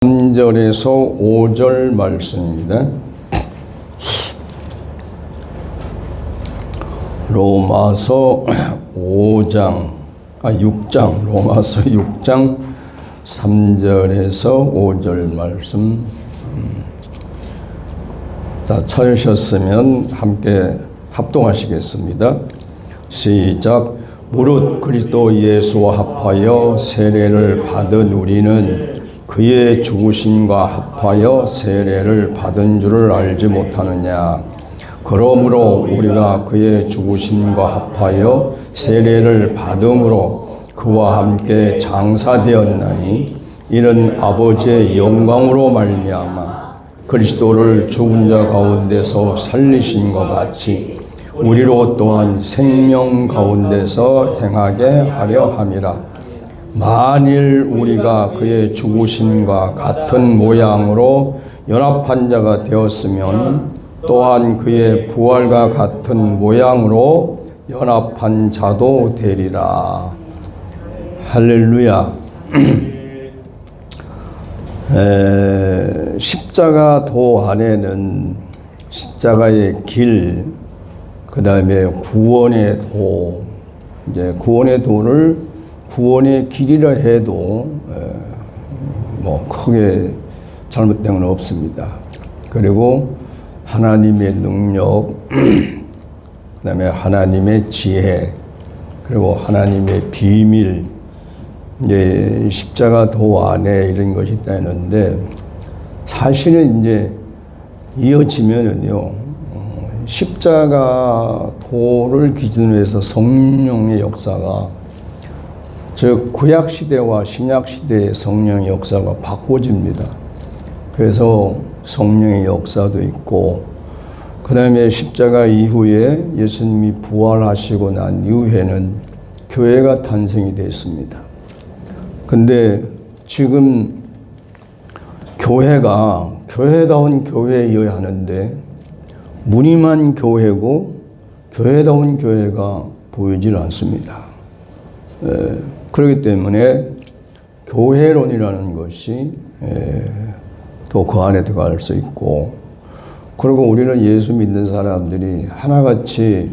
3절에서 5절 말씀입니다. 로마서 6장, 로마서 6장 3절에서 5절 말씀. 자, 찾으셨으면 함께 합동하시겠습니다. 시작. 무릇 그리스도 예수와 합하여 세례를 받은 우리는 그의 죽으심과 합하여 세례를 받은 줄을 알지 못하느냐. 그러므로 우리가 그의 죽으심과 합하여 세례를 받음으로 그와 함께 장사되었나니 이는 아버지의 영광으로 말미암아 그리스도를 죽은 자 가운데서 살리신 것 같이 우리로 또한 생명 가운데서 행하게 하려 함이라. 만일 우리가 그의 죽으심과 같은 모양으로 연합한 자가 되었으면 또한 그의 부활과 같은 모양으로 연합한 자도 되리라. 할렐루야. 십자가 도 안에는 십자가의 길, 그 다음에 구원의 도, 이제 구원의 도를 구원의 길이라 해도 뭐 크게 잘못된 건 없습니다. 그리고 하나님의 능력, 그 다음에 하나님의 지혜, 그리고 하나님의 비밀, 이제 십자가 도 안에 이런 것이 있다는데, 사실은 이제 이어지면은요, 십자가 도를 기준으로 해서 성령의 역사가 즉 구약 시대와 신약 시대의 성령의 역사가 바꿔집니다. 그래서 성령의 역사도 있고, 그 다음에 십자가 이후에 예수님이 부활하시고 난 이후에는 교회가 탄생이 됐습니다. 근데 지금 교회가 교회다운 교회여야 하는데 무늬만 교회고 교회다운 교회가 보이질 않습니다. 그렇기 때문에 교회론이라는 것이 또 그 안에 들어갈 수 있고, 그리고 우리는 예수 믿는 사람들이 하나같이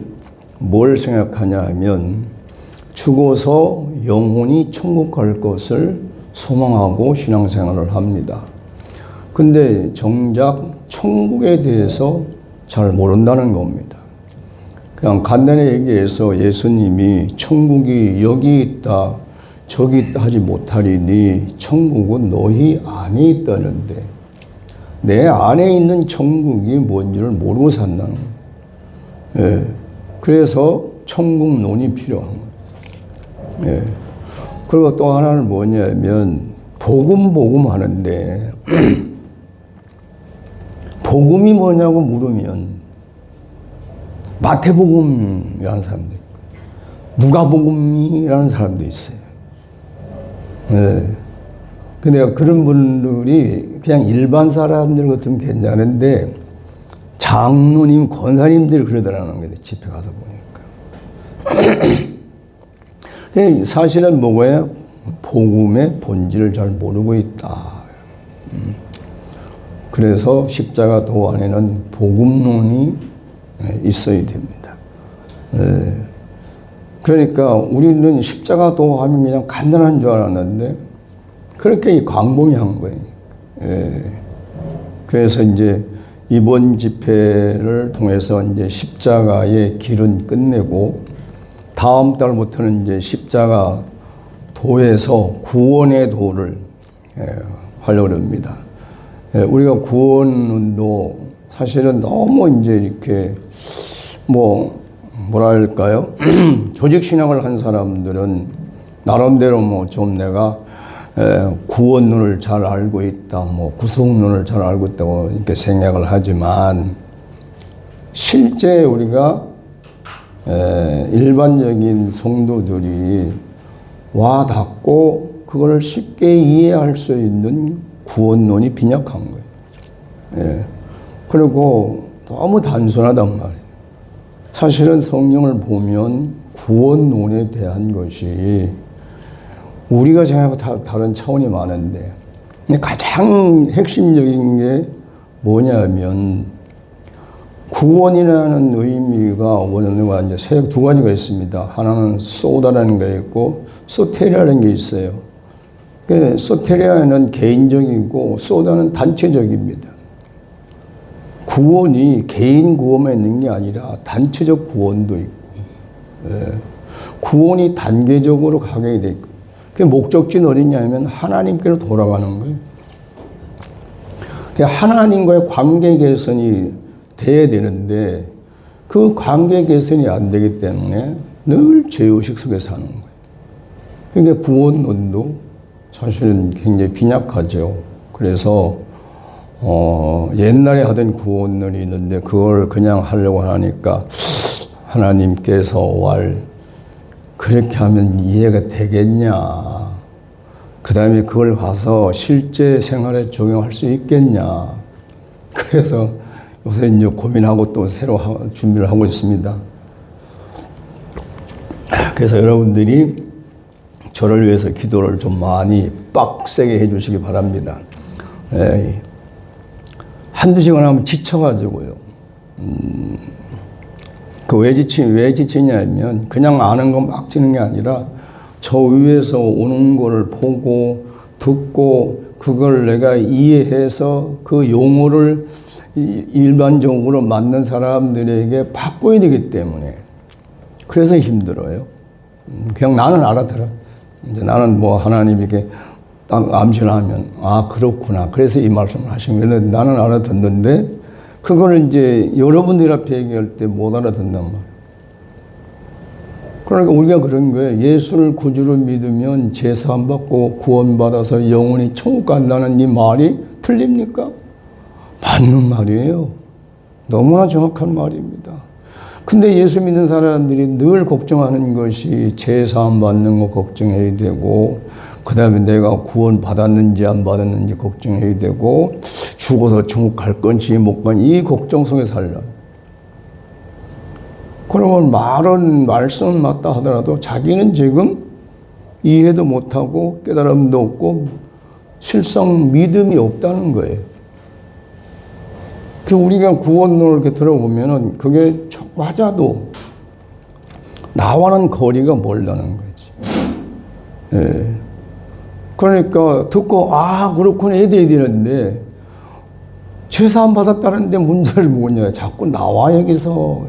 뭘 생각하냐 하면 죽어서 영혼이 천국 갈 것을 소망하고 신앙생활을 합니다. 근데 정작 천국에 대해서 잘 모른다는 겁니다. 그냥 간단히 얘기해서 예수님이 천국이 여기 있다 저기 있다 하지 못하리니 천국은 너희 안에 있다는데 내 안에 있는 천국이 뭔지를 모르고 산다는 거예요. 그래서 천국론이 필요한 거예요. 그리고 또 하나는 뭐냐면 복음 하는데 복음이 뭐냐고 물으면 마태복음이라는 사람도 있고 누가복음이라는 사람도 있어요. 근데 그런 분들이 그냥 일반 사람들 같으면 괜찮은데 장로님, 권사님들이 그러더라는 거예요. 집회 가서 보니까. 사실은 뭐예요? 복음의 본질을 잘 모르고 있다. 그래서 십자가 도 안에는 복음론이 있어야 됩니다. 그러니까 우리는 십자가 도 하면 그냥 간단한 줄 알았는데 그렇게 광범위한 거예요. 그래서 이제 이번 집회를 통해서 이제 십자가의 길은 끝내고 다음 달부터는 이제 십자가 도에서 구원의 도를 하려고 합니다. 우리가 구원도 사실은 너무 이제 이렇게 뭐랄까요? 조직신앙을 한 사람들은 나름대로 뭐 좀 내가 구원론을 잘 알고 있다, 뭐 구속론을 잘 알고 있다고 이렇게 생각을 하지만 실제 우리가 일반적인 성도들이 와 닿고 그걸 쉽게 이해할 수 있는 구원론이 빈약한 거예요. 그리고 너무 단순하단 말이에요. 사실은 성경을 보면 구원론에 대한 것이 우리가 생각하고 다른 차원이 많은데 근데 가장 핵심적인 게 뭐냐면 구원이라는 의미가 원어가 이제 두 가지가 있습니다. 하나는 소다라는 게 있고 소테리아라는 게 있어요. 소테리아는 개인적이고 소다는 단체적입니다. 구원이 개인 구원만 있는 게 아니라 단체적 구원도 있고, 구원이 단계적으로 가게 돼 있고, 그 목적지는 어디냐면 하나님께로 돌아가는 거예요. 하나님과의 관계 개선이 돼야 되는데 그 관계 개선이 안 되기 때문에 늘 죄의식 속에 사는 거예요. 그러니까 구원론도 사실은 굉장히 빈약하죠. 그래서 옛날에 하던 구원론이 있는데 그걸 그냥 하려고 하니까 하나님께서 그렇게 하면 이해가 되겠냐. 그 다음에 그걸 봐서 실제 생활에 적용할 수 있겠냐. 그래서 요새 이제 고민하고 또 새로 준비를 하고 있습니다. 그래서 여러분들이 저를 위해서 기도를 좀 많이 빡세게 해주시기 바랍니다. 한두 시간 하면 지쳐가지고요. 왜 지치냐면 그냥 아는 거 막 지는 게 아니라 저 위에서 오는 거를 보고 듣고 그걸 내가 이해해서 그 용어를 일반적으로 맞는 사람들에게 바꿔야 되기 때문에 그래서 힘들어요. 그냥 나는 알아들어. 이제 나는 뭐 하나님에게 딱 암시를 하면 그렇구나. 그래서 이 말씀을 하신 거예요. 나는 알아듣는데 그거를 이제 여러분들 앞에 얘기할 때 못 알아듣는단 말이에요. 그러니까 우리가 그런 거예요. 예수를 구주로 믿으면 제사함 받고 구원받아서 영원히 천국 간다는 이 말이 틀립니까? 맞는 말이에요. 너무나 정확한 말입니다. 근데 예수 믿는 사람들이 늘 걱정하는 것이 제사함 받는 거 걱정해야 되고 그 다음에 내가 구원 받았는지 안 받았는지 걱정해야 되고 죽어서 천국 갈 건지 못 건지 이 걱정 속에 살려. 그러면 말씀은 맞다 하더라도 자기는 지금 이해도 못하고 깨달음도 없고 실상 믿음이 없다는 거예요. 우리가 구원론을 이렇게 들어보면은 그게 맞아도 나와는 거리가 멀다는 거지. 그러니까 듣고 그렇구나 해야 되는데 죄사함 받았다는데 문제를 뭐냐 자꾸 나와 여기서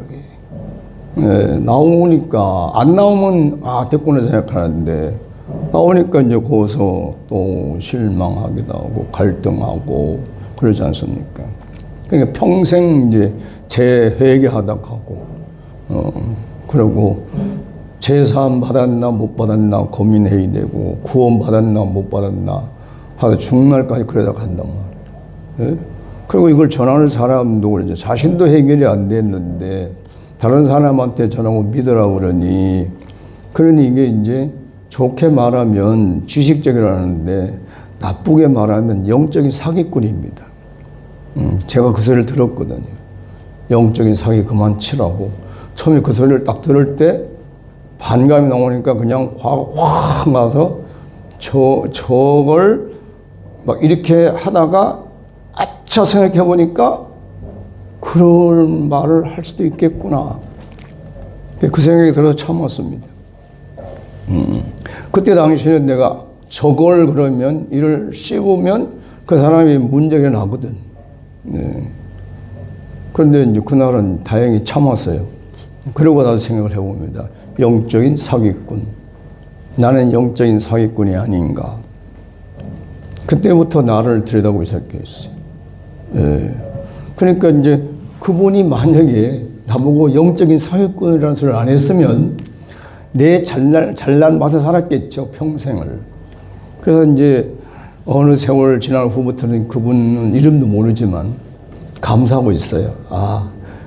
나오니까 안 나오면 됐구나 생각하는데 나오니까 이제 거기서 또 실망하기도 하고 갈등하고 그러지 않습니까? 그러니까 평생 이제 재회개하다가 하고 그리고 제사함 받았나 못 받았나 고민해야 되고 구원 받았나 못 받았나 하다 죽는 날까지 그러다가 한단 말이에요. 그리고 이걸 전하는 사람도 이제 자신도 해결이 안 됐는데 다른 사람한테 전하고 믿으라고 그러니 이게 이제 좋게 말하면 지식적이라는데 나쁘게 말하면 영적인 사기꾼입니다. 제가 그 소리를 들었거든요. 영적인 사기 그만 치라고. 처음에 그 소리를 딱 들을 때 반감이 나오니까 그냥 확 나서 저걸 막 이렇게 하다가 아차 생각해 보니까 그런 말을 할 수도 있겠구나. 그 생각이 들어서 참았습니다. 그때 당시에 내가 저걸 그러면 이를 씹으면 그 사람이 문제가 나거든. 그런데 이제 그날은 다행히 참았어요. 그러고 나서 생각을 해봅니다. 영적인 사기꾼. 나는 영적인 사기꾼이 아닌가. 그때부터 나를 들여다보기 시작했어요. 그러니까 이제 그분이 만약에 나보고 영적인 사기꾼이라는 소리를 안 했으면 내 잘난 맛에 살았겠죠, 평생을. 그래서 이제 어느 세월 지난 후부터는 그분은 이름도 모르지만 감사하고 있어요.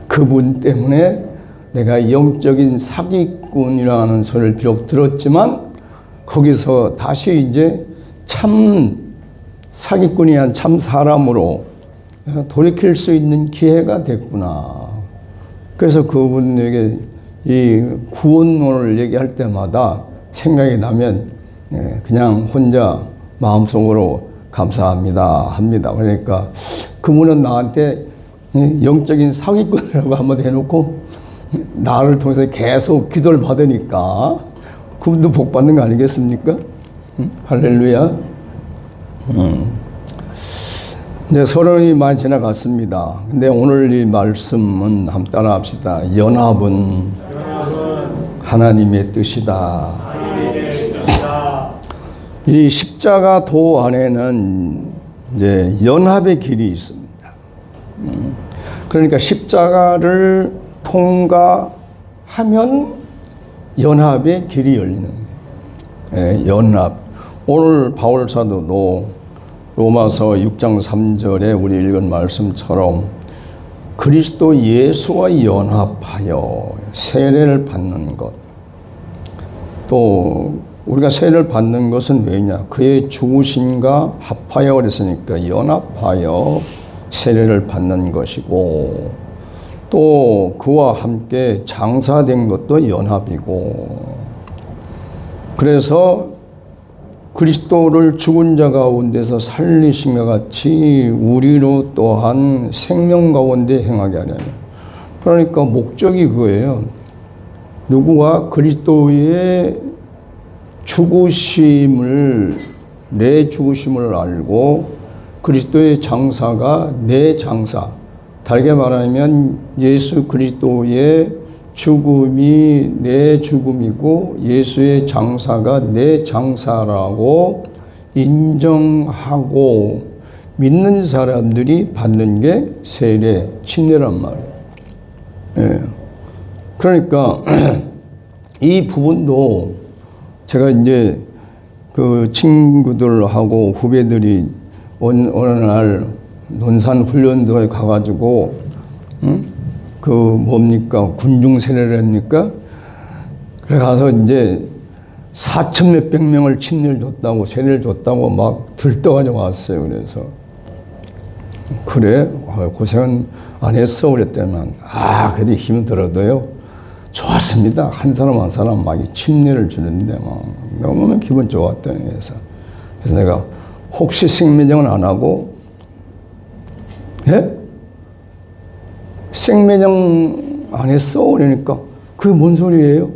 그분 때문에 내가 영적인 사기꾼이라는 소리를 비록 들었지만 거기서 다시 이제 참 사기꾼이 아닌 참 사람으로 돌이킬 수 있는 기회가 됐구나. 그래서 그분에게 이 구원론을 얘기할 때마다 생각이 나면 그냥 혼자 마음속으로 감사합니다 합니다. 그러니까 그분은 나한테 영적인 사기꾼이라고 한마디 해놓고 나를 통해서 계속 기도를 받으니까 그분도 복 받는 거 아니겠습니까? 할렐루야. 이제 서론이 많이 지나갔습니다. 근데 오늘 이 말씀은 한번 따라 합시다. 연합은 하나님의 뜻이다. 이 십자가 도 안에는 이제 연합의 길이 있습니다. 그러니까 십자가를 통과하면 연합의 길이 열리는 거예요. 연합. 오늘 바울 사도도 로마서 6장 3절에 우리 읽은 말씀처럼 그리스도 예수와 연합하여 세례를 받는 것. 또 우리가 세례를 받는 것은 왜냐? 그의 죽으심과 합하여 그랬으니까 연합하여 세례를 받는 것이고, 또 그와 함께 장사된 것도 연합이고, 그래서 그리스도를 죽은 자 가운데서 살리심과 같이 우리로 또한 생명 가운데 행하게 하려는. 그러니까 목적이 그거예요. 누구와 그리스도의 죽으심을, 내 죽으심을 알고 그리스도의 장사가 내 장사, 다르게 말하면 예수 그리스도의 죽음이 내 죽음이고 예수의 장사가 내 장사라고 인정하고 믿는 사람들이 받는 게 세례, 침례란 말이에요. 예. 그러니까 이 부분도 제가 이제 그 친구들하고 후배들이 어느 날 논산 훈련도에 가가지고, 그 뭡니까? 군중 세례를 합니까? 그래 가서 이제 4천 몇백 명을 침례를 줬다고, 세례를 줬다고 막 들떠가지고 왔어요. 그래서 그래 고생은 안 했어 그랬더니만, 그래도 힘이 들어도요 좋았습니다. 한 사람 한 사람 막 침례를 주는데 막 너무나 기분 좋았다. 그래서 내가 혹시 생매장은 안 하고, 예? 생매장 안 했어? 그러니까 그게 뭔 소리예요?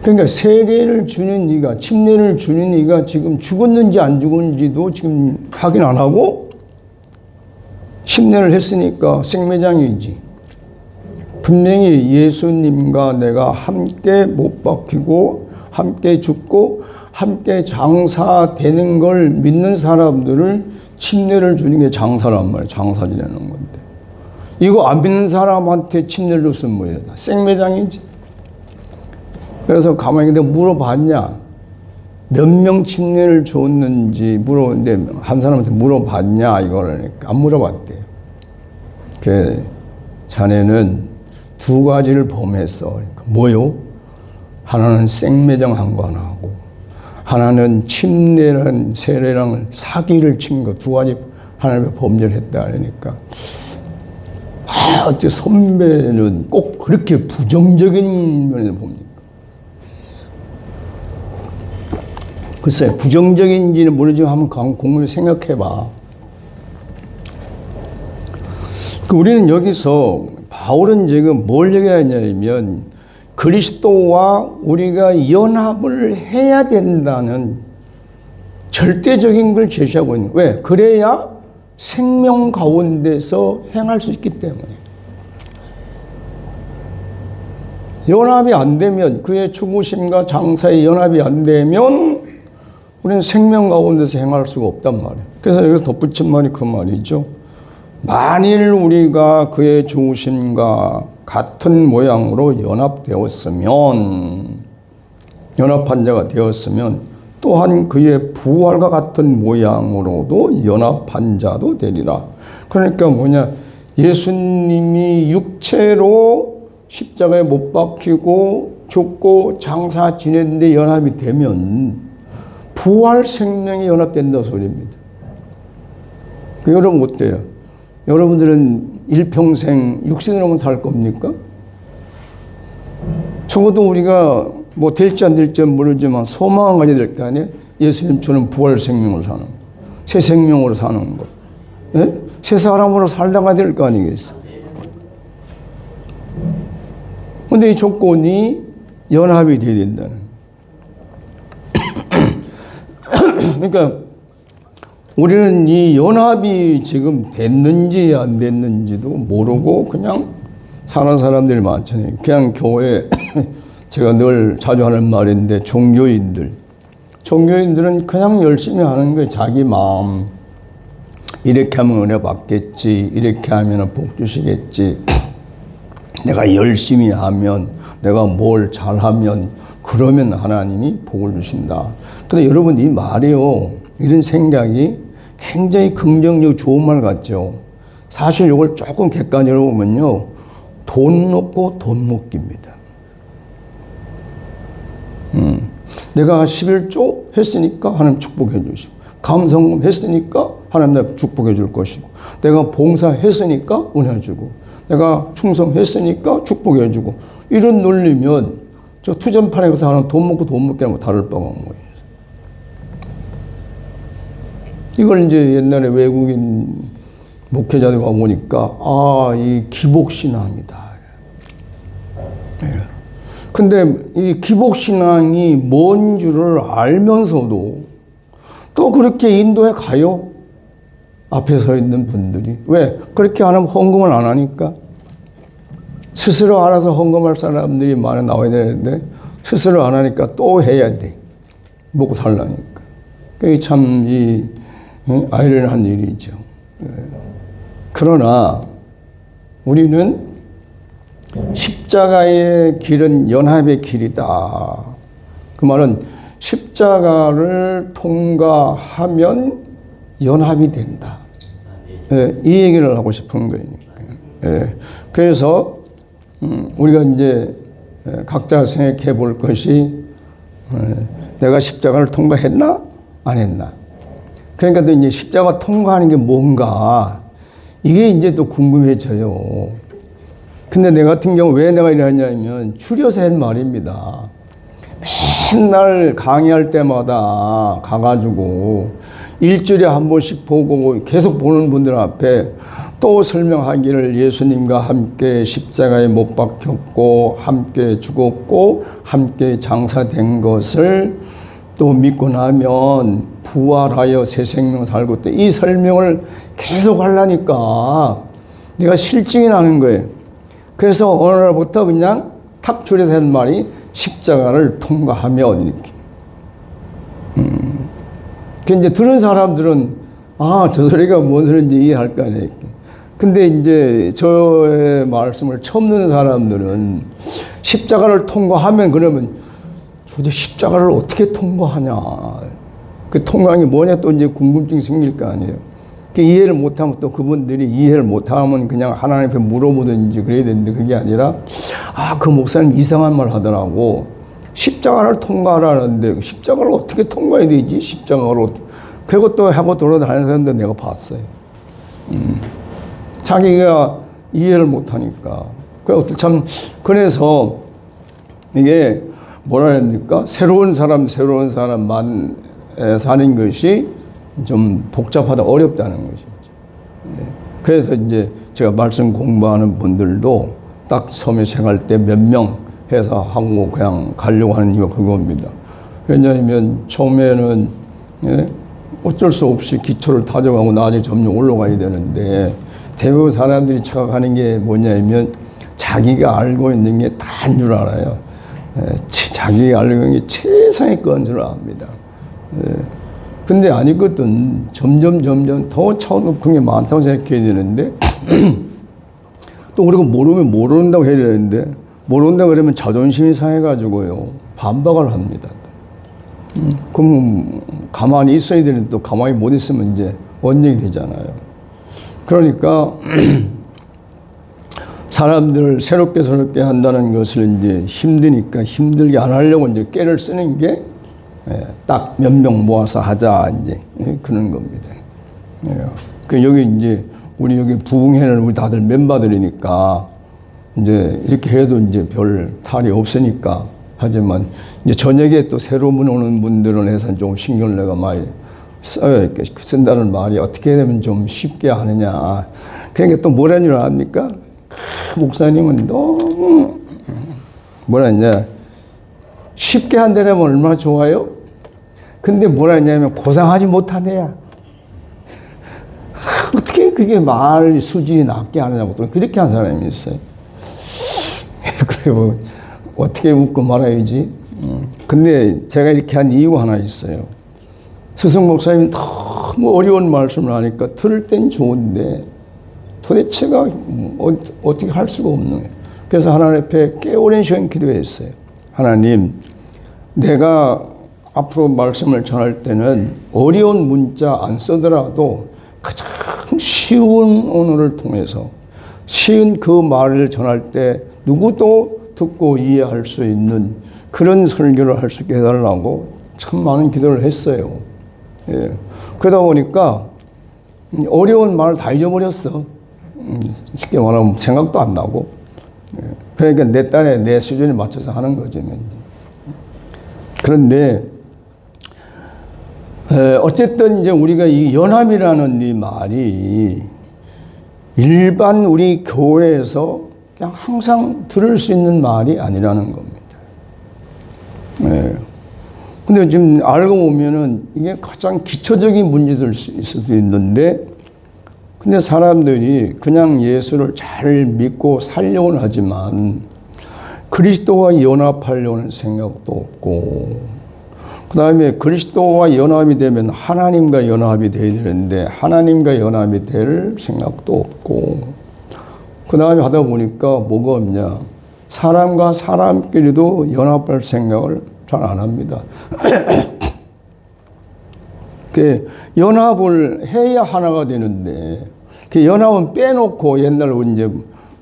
그러니까 세례를 주는 이가, 침례를 주는 이가 지금 죽었는지 안 죽었는지도 지금 확인 안 하고 침례를 했으니까 생매장이지. 분명히 예수님과 내가 함께 못 박히고 함께 죽고 함께 장사되는 걸 믿는 사람들을 침례를 주는 게 장사란 말이에요. 장사 지내는 건데. 이거 안 믿는 사람한테 침례를 줬으면 뭐예요? 생매장이지. 그래서 가만히 근데 물어봤냐? 몇 명 침례를 줬는지 물어봤는데 한 사람한테 물어봤냐? 이거를 안 물어봤대요. 그 자네는 두 가지를 범했어. 그러니까 뭐요? 하나는 생매장 한 거 하나 하고, 하나는 침례랑 세례랑 사기를 친 거, 두 가지 하나님의 범죄를 했다. 그러니까 어째 선배는 꼭 그렇게 부정적인 면에서 봅니까? 글쎄 부정적인지는 모르지만 한번 공부를 생각해봐. 우리는 여기서 바울은 지금 뭘 얘기하냐면 그리스도와 우리가 연합을 해야 된다는 절대적인 걸 제시하고 있는 거예요. 왜? 그래야 생명 가운데서 행할 수 있기 때문에. 연합이 안 되면, 그의 죽으심과 장사의 연합이 안 되면 우리는 생명 가운데서 행할 수가 없단 말이에요. 그래서 여기서 덧붙인 말이 그 말이죠. 만일 우리가 그의 죽으심과 같은 모양으로 연합한 자가 되었으면 또한 그의 부활과 같은 모양으로도 연합한 자도 되리라. 그러니까 뭐냐, 예수님이 육체로 십자가에 못 박히고 죽고 장사 지냈는데 연합이 되면 부활 생명이 연합된다 소리입니다. 여러분 어때요? 여러분들은 일평생 육신으로만 살 겁니까? 적어도 우리가 뭐 될지 안 될지 모르지만 소망을 가져야 될 거 아니에요? 예수님처럼 부활 생명을 사는 거. 새 생명으로 사는 것. 예? 새 사람으로 살다가 될 거 아니겠어. 근데 이 조건이 연합이 돼야 된다는. 그러니까 우리는 이 연합이 지금 됐는지 안 됐는지도 모르고 그냥 사는 사람들이 많잖아요. 그냥 교회, 제가 늘 자주 하는 말인데, 종교인들은 그냥 열심히 하는 거예요. 자기 마음. 이렇게 하면 은혜 받겠지. 이렇게 하면 복 주시겠지. 내가 열심히 하면, 내가 뭘 잘하면, 그러면 하나님이 복을 주신다. 근데 여러분, 이 말이요, 이런 생각이 굉장히 긍정적 좋은 말 같죠. 사실 이걸 조금 객관적으로 보면요, 돈 놓고 돈 먹기입니다. 내가 11조 했으니까 하나님 축복해 주시고, 감성금 했으니까 하나님 내가 축복해 줄 것이고, 내가 봉사했으니까 은혜 주고, 내가 충성했으니까 축복해 주고, 이런 논리면 저 투전판에 가서 하나님 돈 먹고 돈 먹기 하면 다를 바가 없는 거예요. 이걸 이제 옛날에 외국인 목회자들과 보니까, 아, 이 기복신앙이다. 네. 근데 이 기복신앙이 뭔 줄을 알면서도 또 그렇게 인도에 가요? 앞에 서 있는 분들이. 왜? 그렇게 안 하면 헌금을 안 하니까. 스스로 알아서 헌금할 사람들이 많이 나와야 되는데, 스스로 안 하니까 또 해야 돼. 먹고 살라니까. 그게 참 아이러니한 일이죠. 그러나 우리는 십자가의 길은 연합의 길이다. 그 말은 십자가를 통과하면 연합이 된다. 이 얘기를 하고 싶은 거니까. 그래서 우리가 이제 각자 생각해 볼 것이, 내가 십자가를 통과했나? 안 했나? 그러니까 또 이제 십자가 통과하는 게 뭔가, 이게 이제 또 궁금해져요. 근데 내 같은 경우 왜 내가 이러냐면, 줄여서 한 말입니다. 맨날 강의할 때마다 가가지고 일주일에 한 번씩 보고 계속 보는 분들 앞에 또 설명하기를, 예수님과 함께 십자가에 못 박혔고 함께 죽었고 함께 장사된 것을 또 믿고 나면 부활하여 새 생명 살고, 또 이 설명을 계속 하려니까 내가 실증이 나는 거예요. 그래서 어느 날부터 그냥 탁 줄여서 한 말이 십자가를 통과하면, 이렇게. 그 이제 들은 사람들은, 아, 저 소리가 뭔 소리인지 이해할 거 아니에요. 근데 이제 저의 말씀을 처음 듣는 사람들은 십자가를 통과하면, 그러면 도대체 십자가를 어떻게 통과하냐. 그 통과한 게 뭐냐, 또 이제 궁금증이 생길 거 아니에요. 이해를 못하면 또 그분들이 이해를 못하면 그냥 하나님 앞에 물어보든지 그래야 되는데, 그게 아니라, 아, 그 목사님 이상한 말 하더라고. 십자가를 통과하라는데 십자가를 어떻게 통과해야 되지? 십자가를 어떻게. 그것도 하고 돌아다니는 사람들 내가 봤어요. 자기가 이해를 못하니까. 그래서 이게 뭐라 해야 됩니까? 새로운 사람만 사는 것이 좀 복잡하다, 어렵다는 것이죠. 그래서 이제 제가 말씀 공부하는 분들도 딱 섬에 생활 때 몇 명 해서 하고 그냥 가려고 하는 이유가 그겁니다. 왜냐하면 처음에는 어쩔 수 없이 기초를 다져가고 나중에 점점 올라가야 되는데, 대부분 사람들이 착각하는 게 뭐냐면 자기가 알고 있는 게 다인 줄 알아요. 자기가 알고 있는 게 최상의 건 줄 압니다. 근데 아니거든. 점점 더 차원높은 게 많다고 생각해야 되는데, 또 우리가 모르면 모른다고 해야 되는데, 모른다 그러면 자존심이 상해가지고요, 반박을 합니다. 그럼 가만히 있어야 되는데, 또 가만히 못 있으면 이제 원정이 되잖아요. 그러니까 사람들을 새롭게 한다는 것을 이제 힘드니까 힘들게 안 하려고 이제 깨를 쓰는 게, 딱 몇 명 모아서 하자, 이제 그런 겁니다. 그 여기 이제 우리 여기 부흥회는 우리 다들 멤버들이니까 이제 이렇게 해도 이제 별 탈이 없으니까 하지만 이제 저녁에 또 새로운 오는 분들은 해서 좀 신경을 내가 많이 써요. 쓴다는 말이 어떻게 되면 좀 쉽게 하느냐. 그러니까 또 뭐라는 줄 압니까? 목사님은 너무 뭐라 했냐. 쉽게 한다면 얼마나 좋아요? 근데 뭐라 했냐면 고상하지 못하네야. 어떻게 그게 말 수준이 낮게 하느냐고 또 그렇게 한 사람이 있어요. 그래 뭐 어떻게 웃고 말아야지. 근데 제가 이렇게 한 이유가 하나 있어요. 스승 목사님이 너무 어려운 말씀을 하니까 들을 땐 좋은데 도대체가 어떻게 할 수가 없는 거예요. 그래서 하나님 앞에 꽤 오랜 시간 기도했어요. 하나님, 내가 앞으로 말씀을 전할 때는 어려운 문자 안 쓰더라도 가장 쉬운 언어를 통해서 쉬운 그 말을 전할 때 누구도 듣고 이해할 수 있는 그런 설교를 할 수 있게 해달라고 참 많은 기도를 했어요. 예. 그러다 보니까 어려운 말을 다 잊어버렸어. 쉽게 말하면 생각도 안 나고. 예. 그러니까 내 딴에 내 수준에 맞춰서 하는 거죠. 그런데 어쨌든 이제 우리가 이 연합이라는 이 말이 일반 우리 교회에서 그냥 항상 들을 수 있는 말이 아니라는 겁니다. 네. 근데 지금 알고 보면은 이게 가장 기초적인 문제들 있을 수 있는데, 근데 사람들이 그냥 예수를 잘 믿고 살려고는 하지만 그리스도와 연합하려는 생각도 없고, 그 다음에 그리스도와 연합이 되면 하나님과 연합이 되어야 되는데 하나님과 연합이 될 생각도 없고, 그 다음에 하다 보니까 뭐가 없냐, 사람과 사람끼리도 연합할 생각을 잘 안 합니다. 그 연합을 해야 하나가 되는데 그 연합은 빼놓고 옛날 이제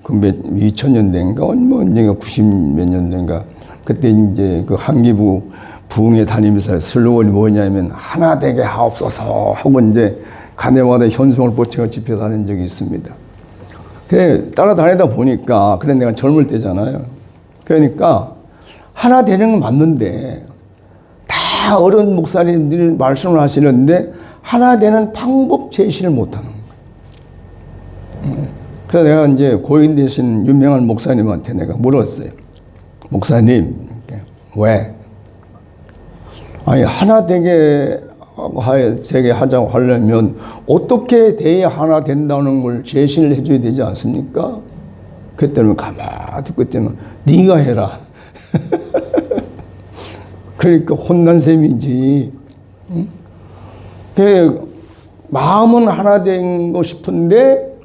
그 2000년대인가 뭐 이제 90몇 년대인가 그때 이제 그 한기부 부흥회 다니면서 슬로건이 뭐냐면 하나 되게 하옵소서 하고 이제 가네마다 현수막을 붙여 집회 다닌 적이 있습니다. 그 따라다니다 보니까, 그래 내가 젊을 때잖아요. 그러니까 하나 되는 건 맞는데 다 어른 목사님들이 말씀을 하시는데 하나 되는 방법 제시를 못하는 거예요. 그래서 내가 이제 고인 되신 유명한 목사님한테 내가 물었어요. 목사님, 왜? 아니 하나 되게 하자고 하려면 어떻게 돼야 하나 된다는 걸 제시를 해줘야 되지 않습니까? 그때는 가만히 듣고 있더니 네가 해라. 그러니까 혼난 셈이지. 응? 그 마음은 하나 되고 싶은데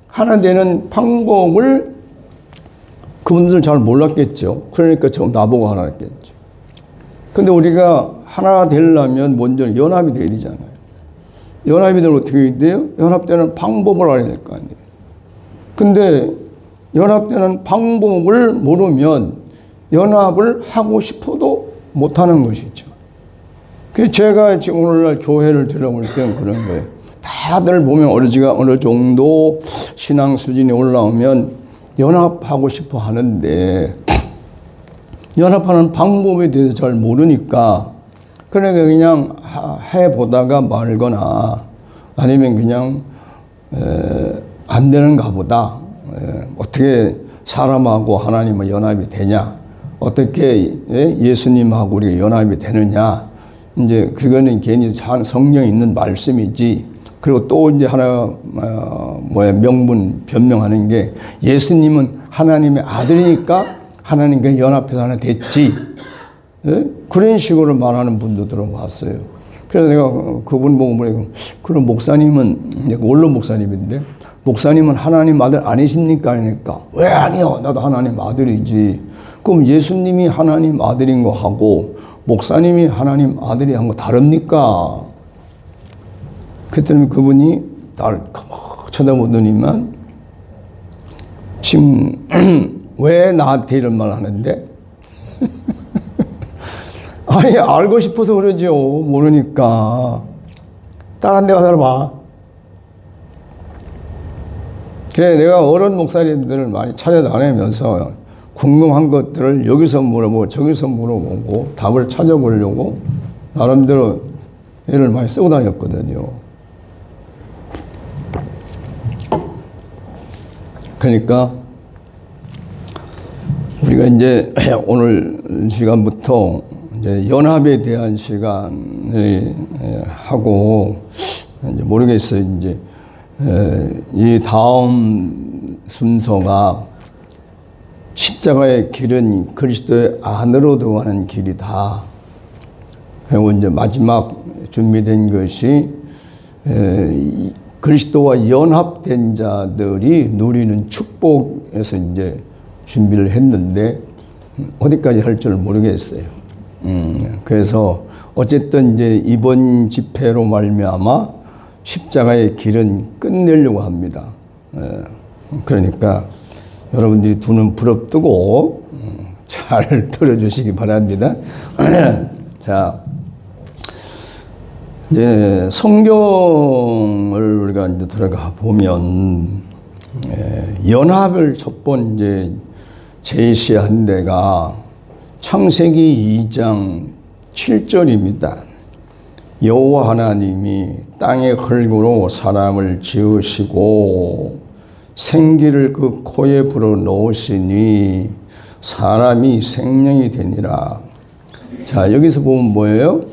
하나 되는 방법을 그분들은 잘 몰랐겠죠. 그러니까 저 나보고 하라 했겠죠. 근데 우리가 하나 되려면 먼저 연합이 돼야 되잖아요. 연합이 되면 어떻게 돼요? 연합되는 방법을 알아야 될 거 아니에요. 근데 연합되는 방법을 모르면 연합을 하고 싶어도 못하는 것이죠. 그래서 제가 지금 오늘날 교회를 들어볼 때는 그런 거예요. 다들 보면 어느 정도 신앙 수준이 올라오면 연합하고 싶어 하는데 연합하는 방법에 대해서 잘 모르니까 그러니까 그냥 해보다가 말거나 아니면 그냥 안 되는가 보다. 어떻게 사람하고 하나님과 연합이 되냐, 어떻게 예수님하고 우리가 연합이 되느냐, 이제 그거는 괜히 성경에 있는 말씀이지. 그리고 또 이제 하나 명분 변명하는 게 예수님은 하나님의 아들이니까 하나님과 연합해서 하나 됐지. 그런 식으로 말하는 분도 들어봤어요. 그래서 내가 그분 보고 뭐라고, 그럼 목사님은, 원로 목사님인데, 목사님은 하나님 아들 아니십니까? 하니까, 왜 아니요? 나도 하나님 아들이지. 그럼 예수님이 하나님 아들인 거 하고, 목사님이 하나님 아들이 한 거 다릅니까? 그랬더니 그분이 나를 쳐다보더니만, 지금, 왜 나한테 이런 말 하는데? 아니, 알고 싶어서 그러죠. 모르니까. 다른 데 가서 봐. 그래, 내가 어른 목사님들을 많이 찾아다니면서 궁금한 것들을 여기서 물어보고 저기서 물어보고 답을 찾아보려고 나름대로 애를 많이 쓰고 다녔거든요. 그러니까 우리가 이제 오늘 시간부터 이제 연합에 대한 시간을 하고 이제 모르겠어요. 이제 이 다음 순서가 십자가의 길은 그리스도의 안으로 들어가는 길이다. 그리고 이제 마지막 준비된 것이 그리스도와 연합된 자들이 누리는 축복에서 이제 준비를 했는데 어디까지 할 줄 모르겠어요. 그래서 어쨌든 이제 이번 집회로 말미암아 십자가의 길은 끝내려고 합니다. 그러니까 여러분들이 두 눈 부릅뜨고 잘 들어주시기 바랍니다. 자, 이제 성경을 우리가 이제 들어가 보면 연합을 첫 번째 제시한 데가 창세기 2장 7절입니다. 여호와 하나님이 땅의 흙으로 사람을 지으시고 생기를 그 코에 불어 넣으시니 사람이 생명이 되니라. 자, 여기서 보면 뭐예요?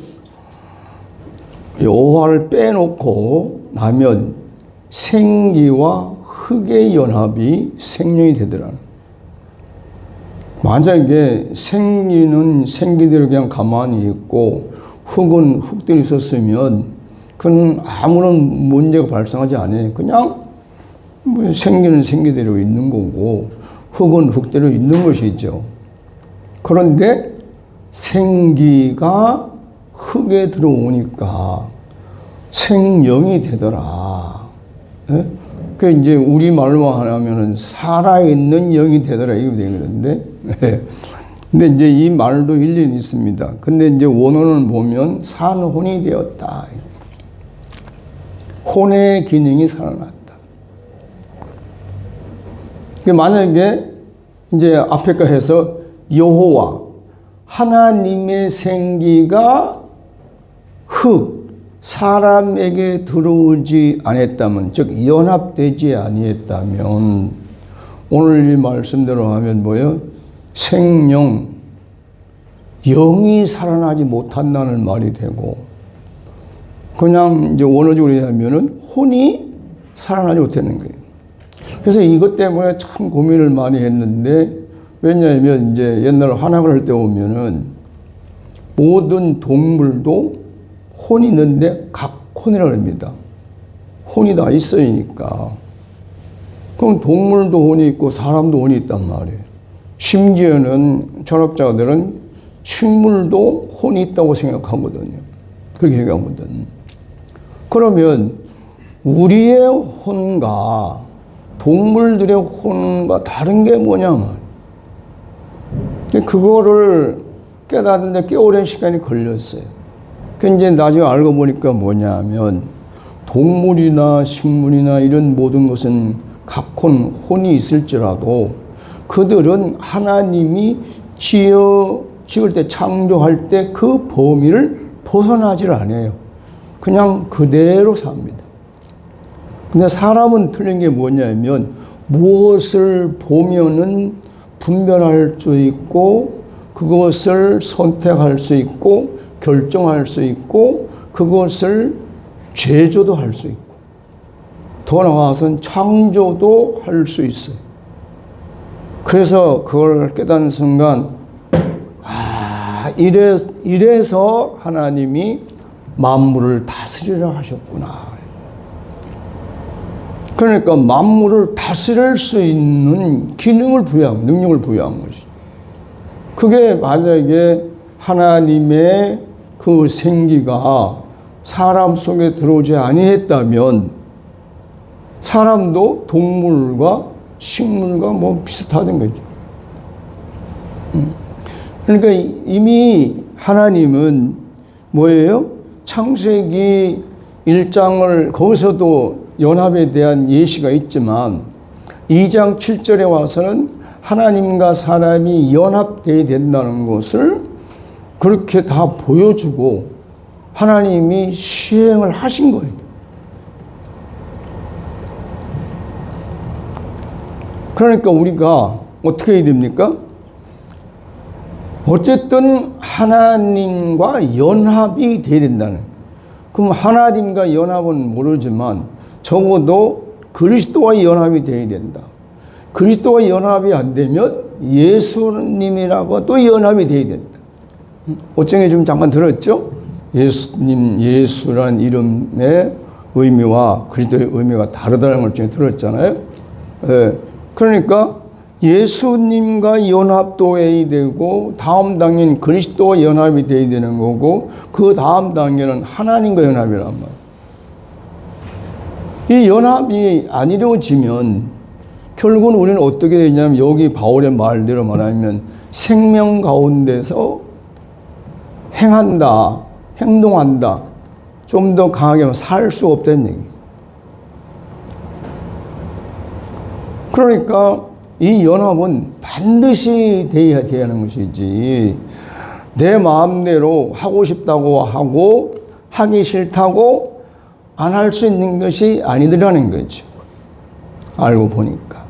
여호와를 빼놓고 나면 생기와 흙의 연합이 생명이 되더라. 만약에 생기는 생기대로 그냥 가만히 있고 흙은 흙대로 있었으면 그건 아무런 문제가 발생하지 않아요. 그냥 뭐 생기는 생기대로 있는 거고 흙은 흙대로 있는 것이죠. 그런데 생기가 흙에 들어오니까 생명이 되더라. 예? 그 이제 우리 말로 하면은 살아있는 영이 되더라 이거 되는데, 근데 이제 이 말도 일리는 있습니다. 근데 이제 원어를 보면 산혼이 되었다. 혼의 기능이 살아났다. 만약에 이제 앞에 거 해서 여호와 하나님의 생기가 흙 사람에게 들어오지 않았다면, 즉 연합되지 아니했다면 오늘 이 말씀대로 하면 뭐예요? 생명, 영이 살아나지 못한다는 말이 되고, 그냥 이제 원어적으로 하면은 혼이 살아나지 못하는 거예요. 그래서 이것 때문에 참 고민을 많이 했는데, 왜냐하면 이제 옛날 환학을 할 때 보면은 모든 동물도 혼이 있는데 각혼이라고 합니다. 혼이 다 있으니까. 그럼 동물도 혼이 있고 사람도 혼이 있단 말이에요. 심지어는 철학자들은 식물도 혼이 있다고 생각하거든요. 그렇게 얘기하거든. 그러면 우리의 혼과 동물들의 혼과 다른 게 뭐냐면, 그거를 깨닫는데 꽤 오랜 시간이 걸렸어요. 그 이제 나중에 알고 보니까 뭐냐면, 동물이나 식물이나 이런 모든 것은 각혼, 혼이 있을지라도 그들은 하나님이 지을 때, 창조할 때 그 범위를 벗어나질 않아요. 그냥 그대로 삽니다. 근데 사람은 틀린 게 뭐냐면, 무엇을 보면은 분별할 수 있고, 그것을 선택할 수 있고, 결정할 수 있고, 그것을 제조도 할 수 있고, 더 나아가서는 창조도 할 수 있어요. 그래서 그걸 깨닫는 순간, 이래서 하나님이 만물을 다스리라 하셨구나. 그러니까 만물을 다스릴 수 있는 기능을 능력을 부여한 것이. 그게 만약에 하나님의 그 생기가 사람 속에 들어오지 아니했다면 사람도 동물과 식물과 뭐 비슷하던 거죠. 그러니까 이미 하나님은 뭐예요? 창세기 1장을 거기서도 연합에 대한 예시가 있지만 2장 7절에 와서는 하나님과 사람이 연합되어야 된다는 것을 그렇게 다 보여주고 하나님이 시행을 하신 거예요. 그러니까 우리가 어떻게 해야 됩니까? 어쨌든 하나님과 연합이 돼야 된다는. 그럼 하나님과 연합은 모르지만 적어도 그리스도와 연합이 돼야 된다. 그리스도와 연합이 안 되면 예수님이라고 또 연합이 돼야 된다. 어쩌게 좀 잠깐 들었죠? 예수님, 예수란 이름의 의미와 그리스도의 의미가 다르다는 걸 좀 들었잖아요. 예, 그러니까 예수님과 연합도 해야 되고 다음 단계는 그리스도와 연합이 돼야 되는 거고 그 다음 단계는 하나님과 연합이란 말이에요. 이 연합이 안 이루어지면 결국은 우리는 어떻게 되냐면 여기 바울의 말대로 말하면 생명 가운데서 행한다, 행동한다, 좀 더 강하게 살 수 없다는 얘기예요. 그러니까 이 연합은 반드시 돼야 하는 것이지 내 마음대로 하고 싶다고 하고 하기 싫다고 안 할 수 있는 것이 아니더라는 거죠. 알고 보니까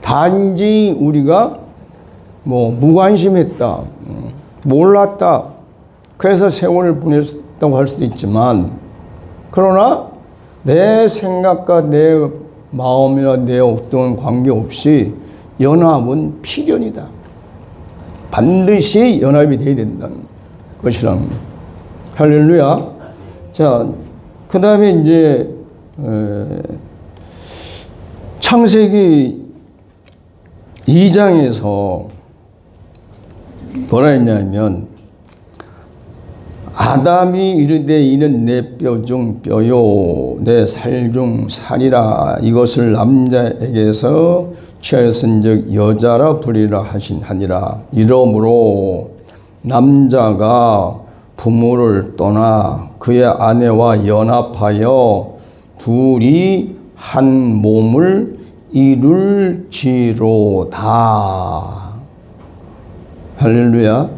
단지 우리가 뭐 무관심했다, 몰랐다, 그래서 세월을 보냈다고 할 수도 있지만 그러나 내 생각과 내 마음이나 내 어떤 관계없이 연합은 필연이다. 반드시 연합이 돼야 된다는 것이라는 거예요. 할렐루야. 자, 그 다음에 이제 창세기 2장에서 뭐라 했냐면 아담이 이르되 이는 내 뼈 중 뼈요 내 살 중 살이라 이것을 남자에게서 취하였은즉 여자라 부리라 하니라. 이러므로 남자가 부모를 떠나 그의 아내와 연합하여 둘이 한 몸을 이룰지로다. 할렐루야.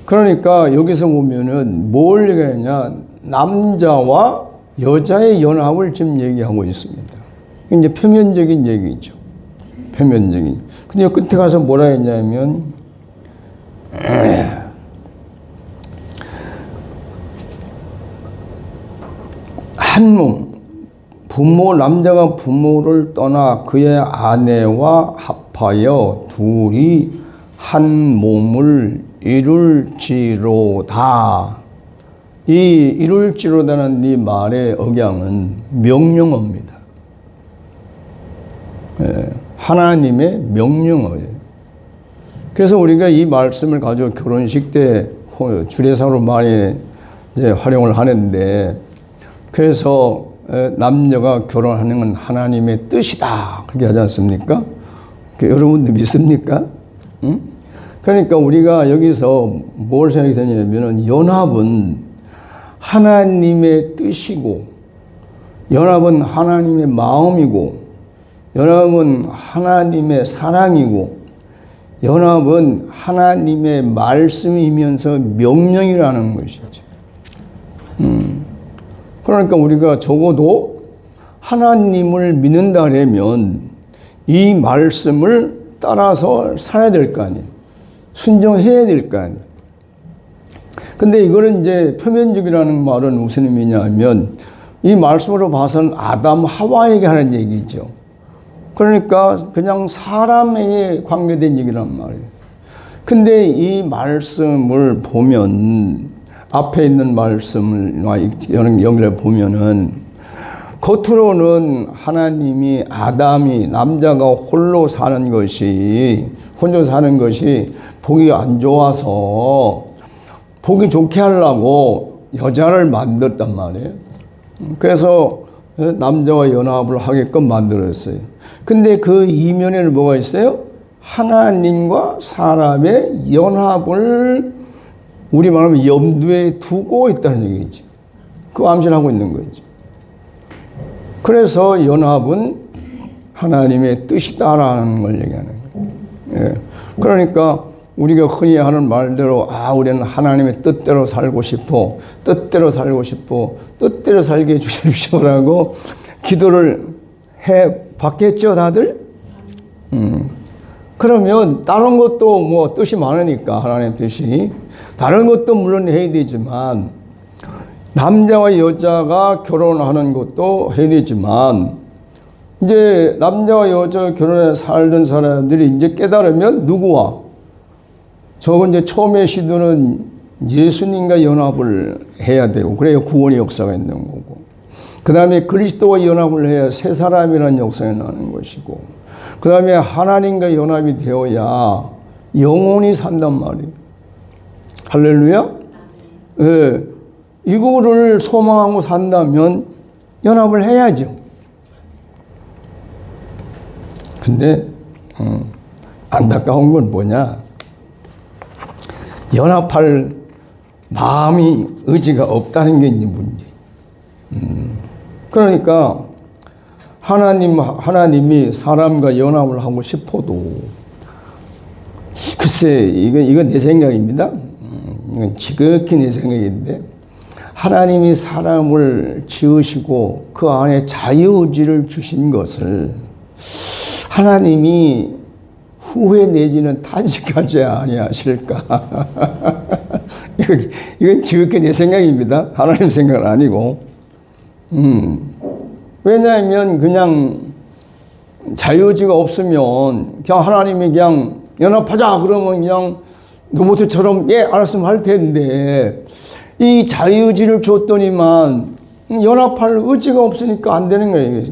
그러니까 여기서 보면은 뭘 얘기하냐, 남자와 여자의 연합을 지금 얘기하고 있습니다. 이제 표면적인 얘기죠. 표면적인. 근데 끝에 가서 뭐라 했냐면 한 몸, 남자가 부모를 떠나 그의 아내와 합하여 둘이 한 몸을 이룰지로다. 이 이룰지로다는 이 말의 억양은 명령어입니다. 하나님의 명령어예요. 그래서 우리가 이 말씀을 가지고 결혼식 때 주례사로 많이 이제 활용을 하는데, 그래서 남녀가 결혼하는 건 하나님의 뜻이다 그렇게 하지 않습니까? 여러분들 믿습니까? 응? 그러니까 우리가 여기서 뭘 생각이 되냐면 연합은 하나님의 뜻이고, 연합은 하나님의 마음이고, 연합은 하나님의 사랑이고, 연합은 하나님의 말씀이면서 명령이라는 것이죠. 그러니까 우리가 적어도 하나님을 믿는다면 이 말씀을 따라서 살아야 될 거 아니에요. 순종해야 될 거 아니에요. 근데 이거는 이제 표면적이라는 말은 무슨 의미냐면 이 말씀으로 봐서는 아담 하와에게 하는 얘기죠. 그러니까 그냥 사람에게 관계된 얘기란 말이에요. 근데 이 말씀을 보면 앞에 있는 말씀과 연결해 보면은 겉으로는 하나님이 아담이 남자가 홀로 사는 것이 보기 안 좋아서 보기 좋게 하려고 여자를 만들었단 말이에요. 그래서 남자와 연합을 하게끔 만들었어요. 근데 그 이면에는 뭐가 있어요? 하나님과 사람의 연합을 우리 말하면 염두에 두고 있다는 얘기지. 그 암시하고 있는 거지. 그래서 연합은 하나님의 뜻이다라는 걸 얘기하는 거예요. 예. 그러니까 우리가 흔히 하는 말대로 우리는 하나님의 뜻대로 살고 싶어, 뜻대로 살고 싶어, 뜻대로 살게 해주십시오라고 기도를 해 봤겠죠, 다들? 그러면 다른 것도 뭐 뜻이 많으니까 하나님 뜻이 다른 것도 물론 해야 되지만 남자와 여자가 결혼하는 것도 해야 되지만 이제 남자와 여자 결혼해 살던 사람들이 이제 깨달으면 누구와 저건 이제 처음에 시도는 예수님과 연합을 해야 되고 그래야 구원의 역사가 있는 거고 그 다음에 그리스도와 연합을 해야 새 사람이라는 역사가 나는 것이고 그 다음에 하나님과 연합이 되어야 영원히 산단 말이에요. 할렐루야? 예. 이거를 소망하고 산다면 연합을 해야죠. 근데 안타까운 건 뭐냐? 연합할 마음이 의지가 없다는 게 이제 문제. 그러니까 하나님이 사람과 연합을 하고 싶어도 글쎄 이건 내 생각입니다. 이건 지극히 내 생각인데 하나님이 사람을 지으시고 그 안에 자유의지를 주신 것을 하나님이 후회 내지는 탄식하지 아니하실까? 이건 지극히 내 생각입니다. 하나님 생각은 아니고. 왜냐하면 그냥 자유의지가 없으면 그냥 하나님이 그냥 연합하자 그러면 그냥 로봇처럼 알았으면 할 텐데 이 자유의지를 줬더니만 연합할 의지가 없으니까 안 되는 거예요.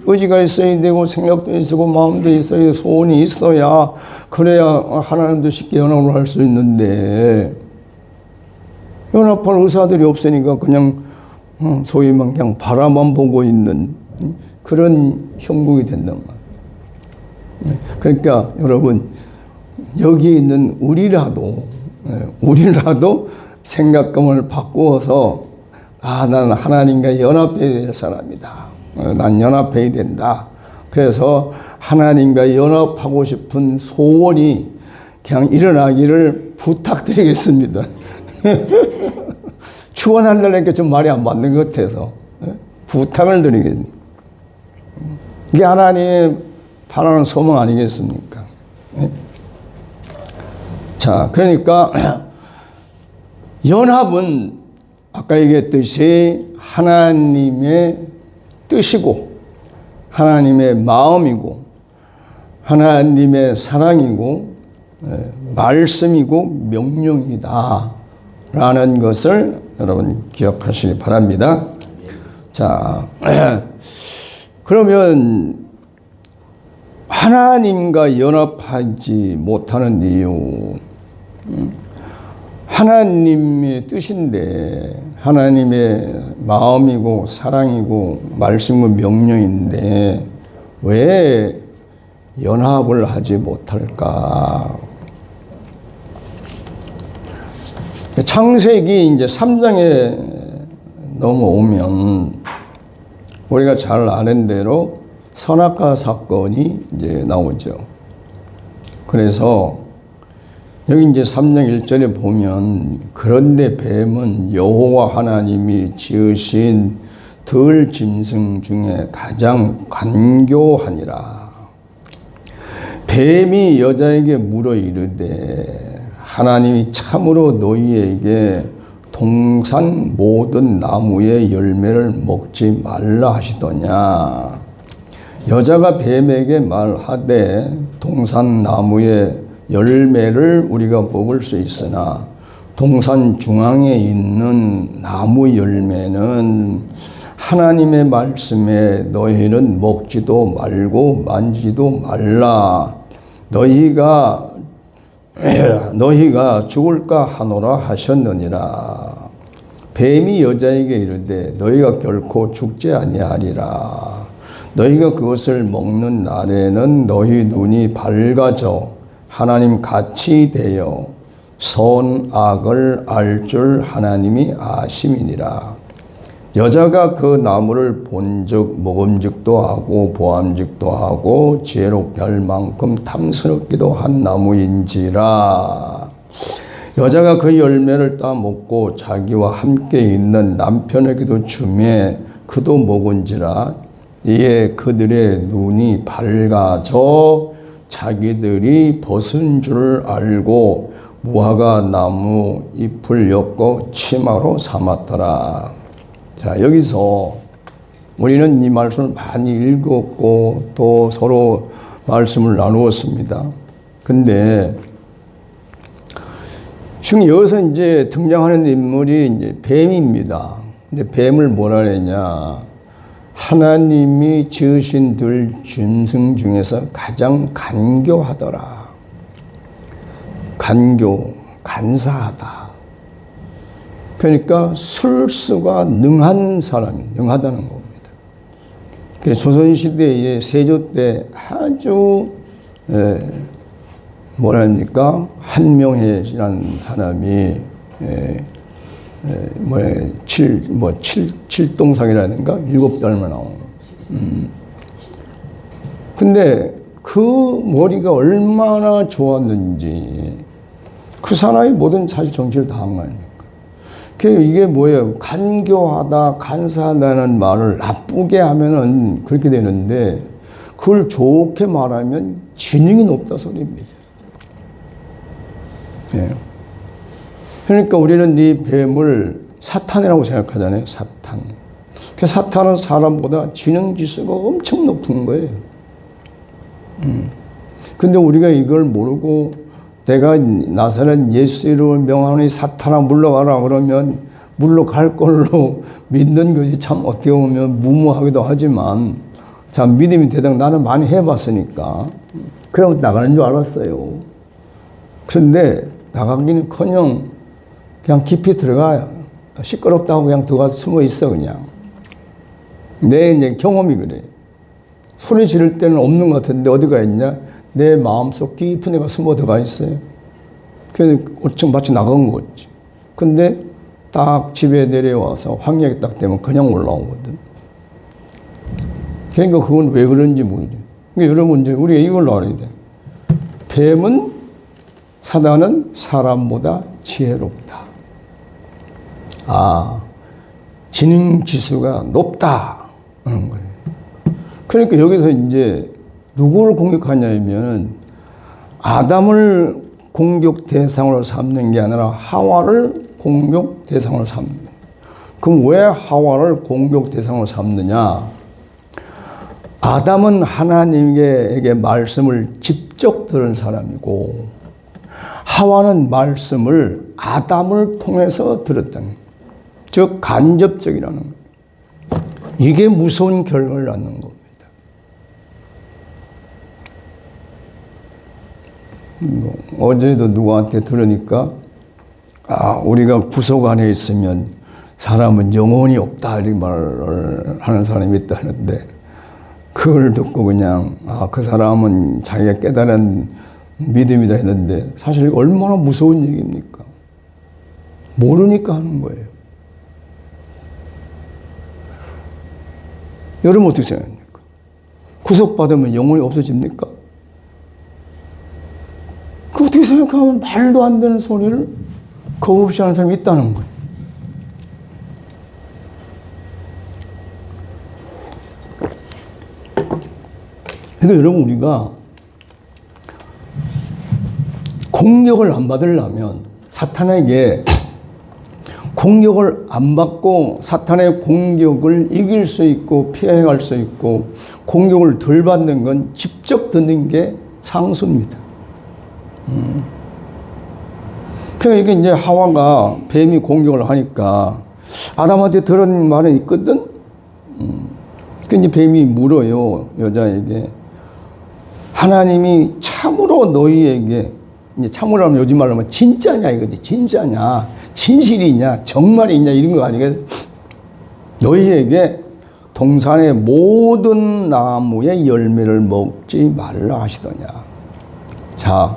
의지가 있어야 되고 생각도 있고 마음도 있어야 소원이 있어야 그래야 하나님도 쉽게 연합을 할 수 있는데 연합할 의사들이 없으니까 그냥 소위 말 그냥 바라만 보고 있는 그런 형국이 된단 말이에요. 그러니까 여러분 여기 있는 우리라도 생각감을 바꾸어서 나는 하나님과 연합해야 될 사람이다. 난 연합해야 된다. 그래서 하나님과 연합하고 싶은 소원이 그냥 일어나기를 부탁드리겠습니다. 축원한다니까 좀 말이 안 맞는 것 같아서 부탁을 드리겠습니다. 이게 하나님 바라는 소망 아니겠습니까? 자, 그러니까 연합은 아까 얘기했듯이 하나님의 뜻이고 하나님의 마음이고 하나님의 사랑이고 말씀이고 명령이다 라는 것을 여러분 기억하시기 바랍니다. 자, 그러면 하나님과 연합하지 못하는 이유 하나님의 뜻인데 하나님의 마음이고 사랑이고 말씀과 명령인데 왜 연합을 하지 못할까? 창세기 이제 3장에 넘어오면 우리가 잘 아는 대로 선악과 사건이 이제 나오죠. 그래서 여기 이제 3장 1절에 보면 그런데 뱀은 여호와 하나님이 지으신 들 짐승 중에 가장 간교하니라. 뱀이 여자에게 물어 이르되 하나님이 참으로 너희에게 동산 모든 나무의 열매를 먹지 말라 하시더냐. 여자가 뱀에게 말하되 동산 나무의 열매를 우리가 먹을 수 있으나 동산 중앙에 있는 나무 열매는 하나님의 말씀에 너희는 먹지도 말고 만지도 말라. 너희가 죽을까 하노라 하셨느니라. 뱀이 여자에게 이르되 너희가 결코 죽지 아니하리라. 너희가 그것을 먹는 날에는 너희 눈이 밝아져 하나님 같이 되어 선악을 알 줄 하나님이 아심이니라. 여자가 그 나무를 본즉 먹음직도 하고 보암직도 하고 지혜롭게 할 만큼 탐스럽기도 한 나무인지라. 여자가 그 열매를 따먹고 자기와 함께 있는 남편에게도 주매 그도 먹은지라. 이에 그들의 눈이 밝아져 자기들이 벗은 줄 알고 무화과 나무 잎을 엮어 치마로 삼았더라. 자, 여기서 우리는 이 말씀을 많이 읽었고 또 서로 말씀을 나누었습니다. 근데 지금 여기서 이제 등장하는 인물이 이제 뱀입니다. 근데 뱀을 뭐라 그러냐? 하나님이 지으신 들 짐승 중에서 가장 간교하더라. 간사하다. 그러니까 술수가 능한 사람이, 능하다는 겁니다. 조선시대의 세조 때 아주, 뭐랍니까? 한명회라는 사람이, 칠동상이라든가 7달만 나오는. 근데 그 머리가 얼마나 좋았는지 그 사람이 모든 사실 정치를 다 한 거 아닙니까? 이게 뭐예요? 간교하다, 간사하다는 말을 나쁘게 하면은 그렇게 되는데 그걸 좋게 말하면 지능이 높다 소리입니다. 예. 그러니까 우리는 이 뱀을 사탄이라고 생각하잖아요. 사탄. 그 사탄은 사람보다 지능 지수가 엄청 높은 거예요. 근데 우리가 이걸 모르고 내가 나사렛 예수 이름을 명하노니 사탄아 물러가라 그러면 물러갈 걸로 믿는 것이 참 어떻게 보면 무모하기도 하지만 참 믿음이 되다 나는 많이 해봤으니까 그럼 나가는 줄 알았어요. 그런데 나가기는커녕 그냥 깊이 들어가요. 시끄럽다고 그냥 들어가서 숨어 있어 그냥. 내 이제 경험이 그래. 소리 지를 때는 없는 것 같은데 어디가 있냐? 내 마음속 깊은 데가 숨어 들어가 있어요. 그래서 어청 마치 나간 거지. 근데 딱 집에 내려와서 황량이 딱 되면 그냥 올라오거든. 그러니까 그건 왜 그런지 모르죠. 그러니까 여러분 이제 우리가 이걸 알아야 돼. 뱀은 사단은 사람보다 지혜롭다. 아, 지능 지수가 높다 하는 거예요. 그러니까 여기서 이제 누구를 공격하냐면 아담을 공격 대상으로 삼는 게 아니라 하와를 공격 대상으로 삼는 거예요. 그럼 왜 하와를 공격 대상으로 삼느냐? 아담은 하나님에게 말씀을 직접 들은 사람이고 하와는 말씀을 아담을 통해서 들었다는 거예요. 즉 간접적이라는 거예요. 이게 무서운 결과를 낳는 겁니다. 어제도 누구한테 들으니까 우리가 구속 안에 있으면 사람은 영혼이 없다 이런 말을 하는 사람이 있다는데 그걸 듣고 그냥 그 사람은 자기가 깨달은 믿음이다 했는데 사실 얼마나 무서운 얘기입니까? 모르니까 하는 거예요. 여러분 어떻게 생각합니까? 구속받으면 영혼이 없어집니까? 그 어떻게 생각하면 말도 안 되는 소리를 겁 없이 하는 사람이 있다는 거예요. 그러니까 여러분 우리가 공격을 안 받으려면 사탄에게 공격을 안 받고 사탄의 공격을 이길 수 있고 피해갈 수 있고 공격을 덜 받는 건 직접 듣는 게 상수입니다. 그러니까 이게 이제 하와가 뱀이 공격을 하니까 아담한테 들은 말은 있거든. 그 이제 뱀이 물어요 여자에게 하나님이 참으로 너희에게 이제 참으로 하면 요즘 말로 하면 진짜냐 이거지 진짜냐 진실이냐 정말이냐 이런 거 아니겠어? 너희에게 동산의 모든 나무의 열매를 먹지 말라 하시더냐. 자,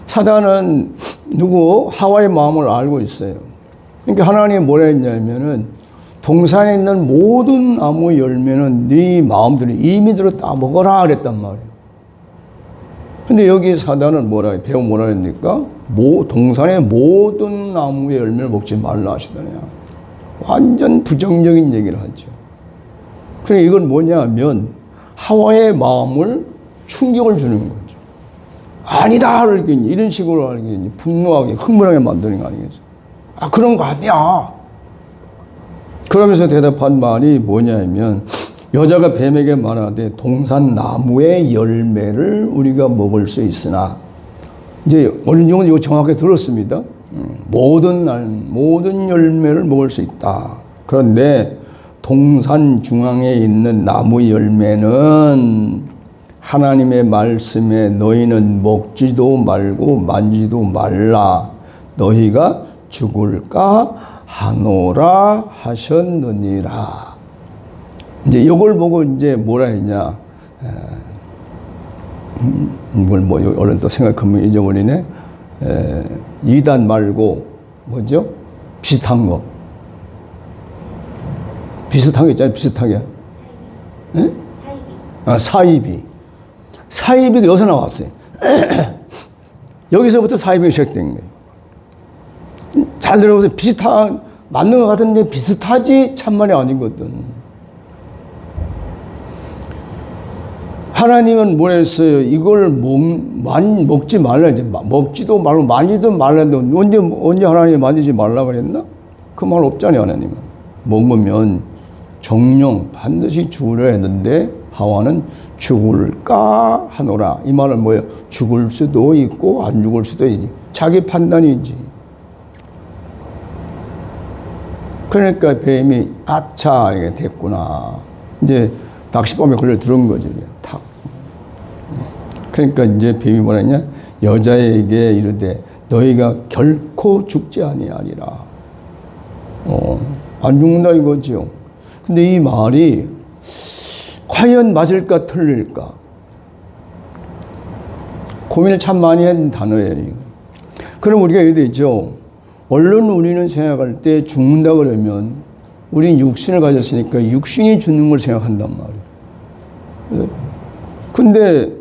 사단은 누구? 하와의 마음을 알고 있어요. 그러니까 하나님이 뭐라 했냐면은 동산에 있는 모든 나무 열매는 네 마음대로 임의대로 따먹어라 그랬단 말이에요. 근데 여기 사단은 배우 뭐라 했습니까? 동산의 모든 나무의 열매를 먹지 말라 하시더냐. 완전 부정적인 얘기를 하죠. 그래 이건 뭐냐면 하와의 마음을 충격을 주는 거죠. 아니다 이런 식으로 분노하게 흥분하게 만드는 거 아니겠어요? 아 그런 거 아니야. 그러면서 대답한 말이 뭐냐면 여자가 뱀에게 말하되 동산 나무의 열매를 우리가 먹을 수 있으나 이제 어느 정도 이거 정확하게 들었습니다. 모든 열매를 먹을 수 있다. 그런데 동산 중앙에 있는 나무 열매는 하나님의 말씀에 너희는 먹지도 말고 만지도 말라. 너희가 죽을까 하노라 하셨느니라. 이제 이걸 보고 이제 뭐라 했냐. 이걸 얼른 또 생각하면 잊어버리네. 이단 말고 뭐죠? 비슷한 거. 비슷한 거 있잖아요. 비슷하게. 예? 사이비. 사이비가 여기서 나왔어요. 여기서부터 사이비가 시작된 거예요. 잘 들어보세요. 맞는 것 같은데 비슷하지 참말이 아니거든. 하나님은 뭐라 했어요? 이걸 먹지 말라. 이제 먹지도 말고 만지도 말라는데 언제 하나님이 만지지 말라 그랬나? 그 말 없잖아요, 하나님은. 먹으면 정령 반드시 죽으려 했는데 하와는 죽을까 하노라. 이 말은 뭐예요? 죽을 수도 있고 안 죽을 수도 있지. 자기 판단이지. 그러니까 뱀이 아차 이게 됐구나. 이제 낚시범에 걸려 들어온 거지. 탁. 그러니까 이제 뱀이 뭐라 했냐? 여자에게 이르되 너희가 결코 죽지 아니하리라. 안 죽는다 이거죠. 근데 이 말이 과연 맞을까 틀릴까? 고민을 참 많이 한 단어예요. 그럼 우리가 이래 되죠. 얼른 우리는 생각할 때 죽는다 그러면 우리는 육신을 가졌으니까 육신이 죽는 걸 생각한단 말이에요. 근데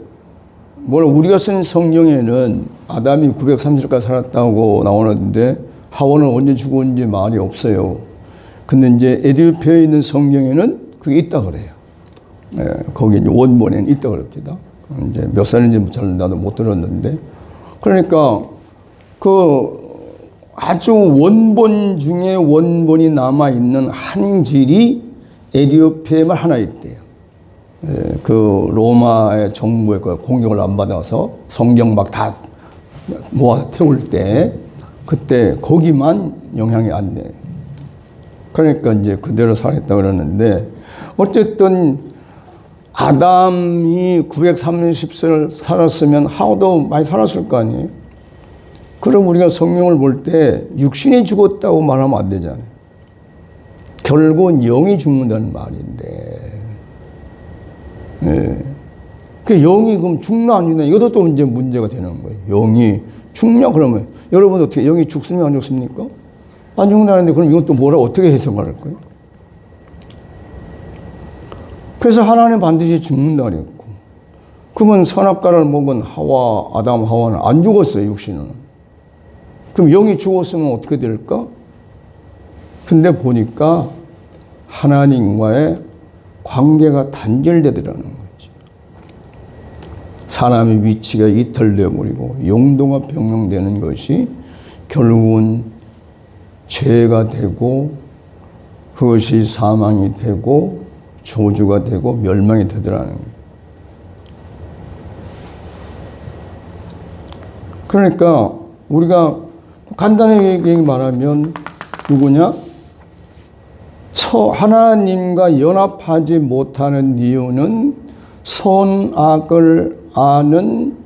우리가 쓴 성경에는 아담이 930까지 살았다고 나오는데 하와는 언제 죽었는지 말이 없어요. 근데 이제 에티오피아에 있는 성경에는 그게 있다 그래요. 거기 이제 원본에는 있다 그럽니다. 이제 몇 살인지 잘 나도 못 들었는데. 그러니까 아주 원본 중에 원본이 남아있는 한 질이 에티오피아에만 하나 있대요. 로마의 정부의 공격을 안 받아서 성경 막 다 모아 태울 때 그때 거기만 영향이 안 돼요. 그러니까 이제 그대로 살았다 그러는데 어쨌든 아담이 930세를 살았으면 하와도 많이 살았을 거 아니에요. 그럼 우리가 성경을 볼 때 육신이 죽었다고 말하면 안 되잖아요. 결국은 영이 죽는다는 말인데, 그 영이 그럼 죽나 안 죽나 이것도 또 이제 문제가 되는 거예요. 영이 죽냐 그러면 여러분 어떻게 영이 죽습니까 안 죽습니까? 안 죽는다는데 그럼 이것도 뭐라 어떻게 해석할 거예요? 그래서 하나님 반드시 죽는다 그랬고, 그러면 선악과를 먹은 아담 하와는 안 죽었어요 육신은. 그럼 영이 죽었으면 어떻게 될까? 근데 보니까 하나님과의 관계가 단절되더라는 거지. 사람의 위치가 이탈되어 버리고 용도가 변경되는 것이 결국은 죄가 되고 그것이 사망이 되고 저주가 되고 멸망이 되더라는 거예요. 그러니까 우리가 간단하게 말하면 누구냐? 하나님과 연합하지 못하는 이유는 선악을 아는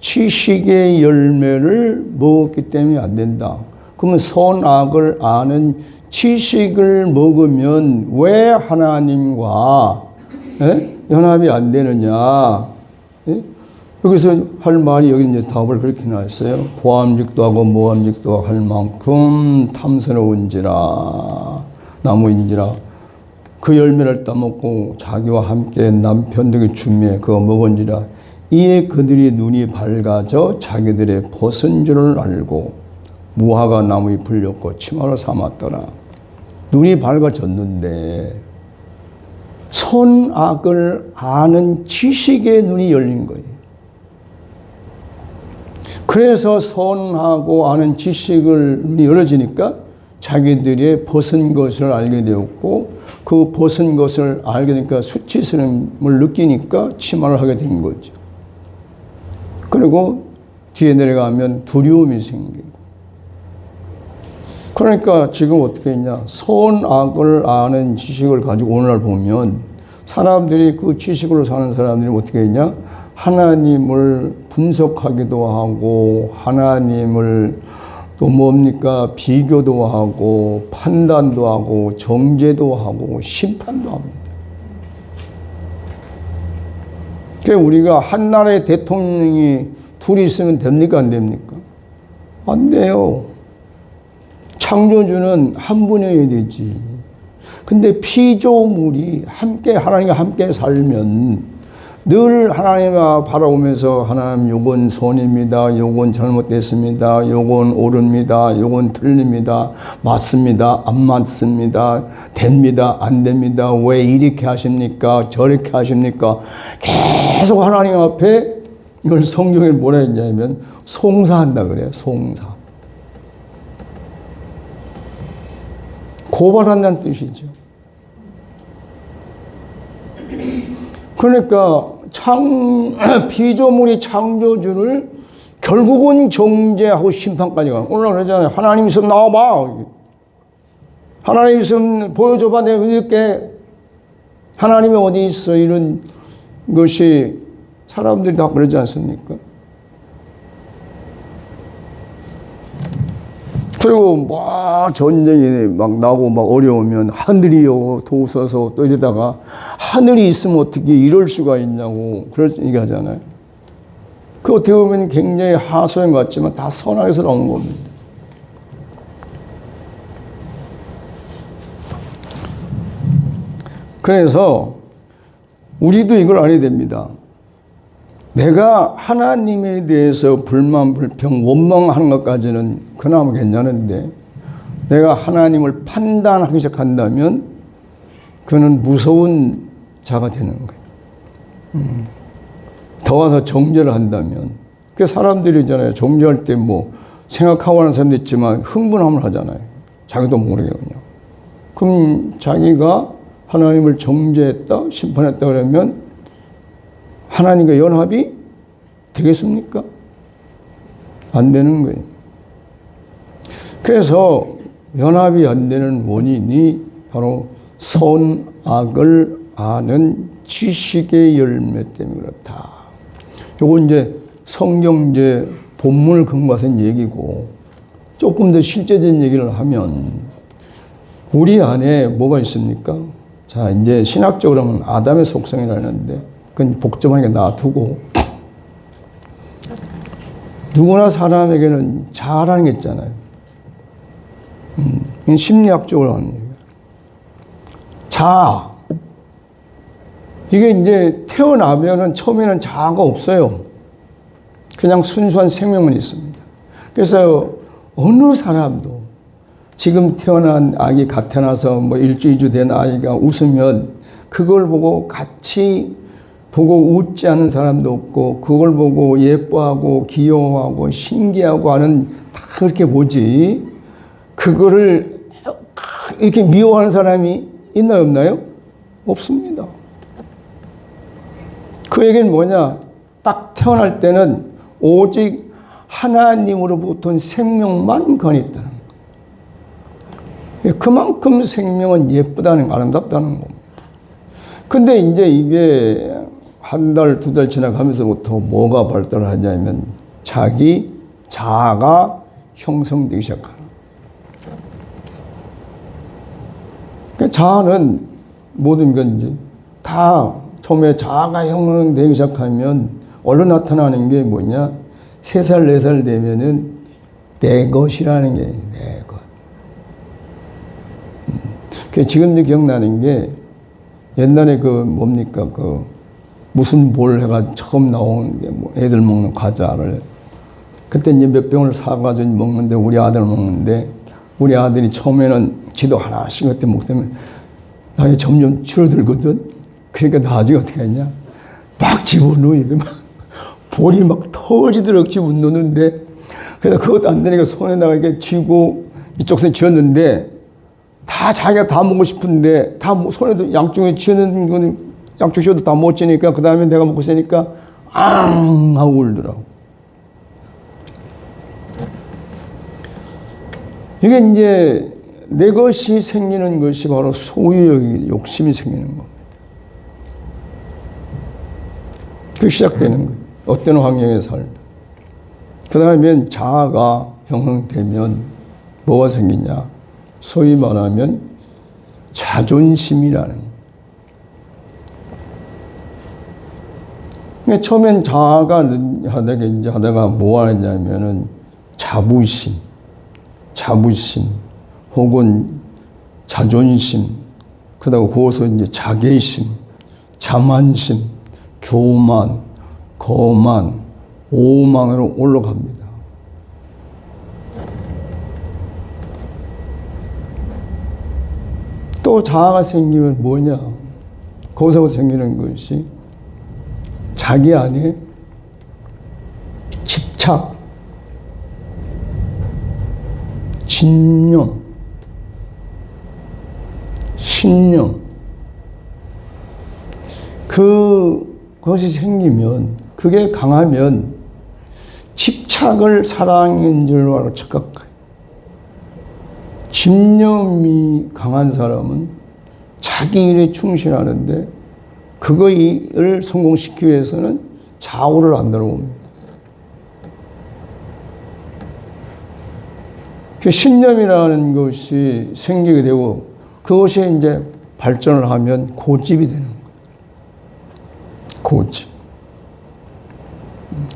지식의 열매를 먹었기 때문에 안 된다. 그러면 선악을 아는 지식을 먹으면 왜 하나님과 연합이 안 되느냐? 여기서 할 말이 여기 이제 답을 그렇게 나왔어요. 보암직도 하고 모함직도 할 만큼 탐스러운지라. 나무인지라 그 열매를 따먹고 자기와 함께 남편들에게 주매 그거 먹은지라 이에 그들이 눈이 밝아져 자기들의 벗은 줄을 알고 무화과 나무에 불렸고 치마를 삼았더라. 눈이 밝아졌는데 선악을 아는 지식의 눈이 열린 거예요. 그래서 선하고 아는 지식을 눈이 열어지니까 자기들의 벗은 것을 알게 되었고 그 벗은 것을 알게 되니까 수치스러움을 느끼니까 치마를 하게 된 거죠. 그리고 뒤에 내려가면 두려움이 생기고 그러니까 지금 어떻게 했냐 선악을 아는 지식을 가지고 오늘날 보면 사람들이 그 지식으로 사는 사람들이 어떻게 했냐 하나님을 분석하기도 하고 하나님을 또 뭡니까 비교도 하고 판단도 하고 정죄도 하고 심판도 합니다. 그러니까 우리가 한 나라의 대통령이 둘이 있으면 됩니까 안 됩니까? 안 돼요. 창조주는 한 분이어야 되지. 근데 피조물이 함께 하나님과 함께 살면 늘 하나님을 바라보면서 하나님 요건 선입니다. 요건 잘못됐습니다. 요건 옳습니다. 요건 틀립니다. 맞습니다. 안 맞습니다. 됩니다. 안 됩니다. 왜 이렇게 하십니까? 저렇게 하십니까? 계속 하나님 앞에 이걸 성경에 뭐라 했냐면 송사한다 그래요. 송사. 고발한다는 뜻이죠. 그러니까 피조물이 창조주를 결국은 정죄하고 심판까지 가는. 오늘 그러잖아요. 하나님 있으면 나와봐. 하나님 있으면 보여줘봐. 내가 믿을게. 하나님이 어디 있어? 이런 것이 사람들이 다 그러지 않습니까? 그리고 막 전쟁이 막 나고 막 어려우면 하늘이요 도우소서 또 이러다가 하늘이 있으면 어떻게 이럴 수가 있냐고 그런 얘기하잖아요. 그 어떻게 보면 굉장히 하소연 같지만 다 선악에서 나온 겁니다. 그래서 우리도 이걸 알아야 됩니다. 내가 하나님에 대해서 불만, 불평, 원망하는 것까지는 그나마 괜찮은데 내가 하나님을 판단하기 시작한다면 그는 무서운 자가 되는 거예요. 더 와서 정죄를 한다면 그 사람들이 있잖아요. 정죄할 때 뭐 생각하고 하는 사람도 있지만 흥분함을 하잖아요. 자기도 모르게 그냥. 그럼 자기가 하나님을 정죄했다, 심판했다 그러면 하나님과 연합이 되겠습니까? 안 되는 거예요. 그래서 연합이 안 되는 원인이 바로 선악을 아는 지식의 열매 때문에 그렇다. 요거 이제 성경 이제 본문을 근거해서 얘기고 조금 더 실제적인 얘기를 하면 우리 안에 뭐가 있습니까? 자, 이제 신학적으로 하면 아담의 속성이라는데 그건 복잡하게 놔두고 누구나 사람에게는 자아라는 게 있잖아요. 심리학적으로 하는 얘기예요. 자아. 이게 이제 태어나면은 처음에는 자아가 없어요. 그냥 순수한 생명만 있습니다. 그래서 어느 사람도 지금 태어난 아기 갓 태어나서 뭐 1주, 2주 된 아이가 웃으면 그걸 보고 같이 보고 웃지 않은 사람도 없고 그걸 보고 예뻐하고 귀여워하고 신기하고 하는 다 그렇게 보지 그거를 이렇게 미워하는 사람이 있나요 없나요? 없습니다. 그 얘기는 뭐냐 딱 태어날 때는 오직 하나님으로부터 생명만 건했다는 거예요. 그만큼 생명은 예쁘다는 아름답다는 겁니다. 근데 이제 이게 한 달, 두 달 지나가면서부터 뭐가 발달하냐면 자기 자아가 형성되기 시작하는. 그러니까 자아는 모든 건 이제 다 처음에 자아가 형성되기 시작하면 얼른 나타나는 게 뭐냐? 3살, 4살 되면은 내 것이라는 게 내 것. 지금도 기억나는 게 옛날에 뭡니까 무슨 볼 해가 처음 나온 게 뭐 애들 먹는 과자를 그때 이제 몇 병을 사가지고 먹는데 우리 아들 먹는데 우리 아들이 처음에는 지도 하나씩 그때 먹다면 나이 점점 줄어들거든. 그러니까 나중에 어떻게 했냐? 막 집어넣어. 막 볼이 막 터지도록 집어넣는데 그래서 그것도 안 되니까 손에다가 이렇게 쥐고 이쪽 손에 쥐었는데 다 자기가 다 먹고 싶은데 다 손에도 양쪽에 쥐는 거는 양쪽 쥐어도 다 못 쥐니까 그 다음에 내가 먹고 있으니까 앙 하고 울더라고. 이게 이제 내 것이 생기는 것이 바로 소유욕, 욕심이 생기는 겁니다. 그 시작되는 거예요. 어떤 환경에 살다. 그 다음에 자아가 형성되면 뭐가 생기냐? 소위 말하면 자존심이라는 거예요. 처음엔 자아가 하다가 뭐 하냐면은 자부심 혹은 자존심, 그러다가 거기서 이제 자괴심, 자만심, 교만, 거만, 오만으로 올라갑니다. 또 자아가 생기면 뭐냐? 거기서 생기는 것이 자기 안에 집착, 진념, 신념, 그것이 생기면, 그게 강하면 집착을 사랑인 줄 알고 착각해요. 집념이 강한 사람은 자기 일에 충실하는데 그거를 성공시키기 위해서는 좌우를 안 들어옵니다. 그 신념이라는 것이 생기게 되고 그것이 이제 발전을 하면 고집이 되는 거예요. 고집.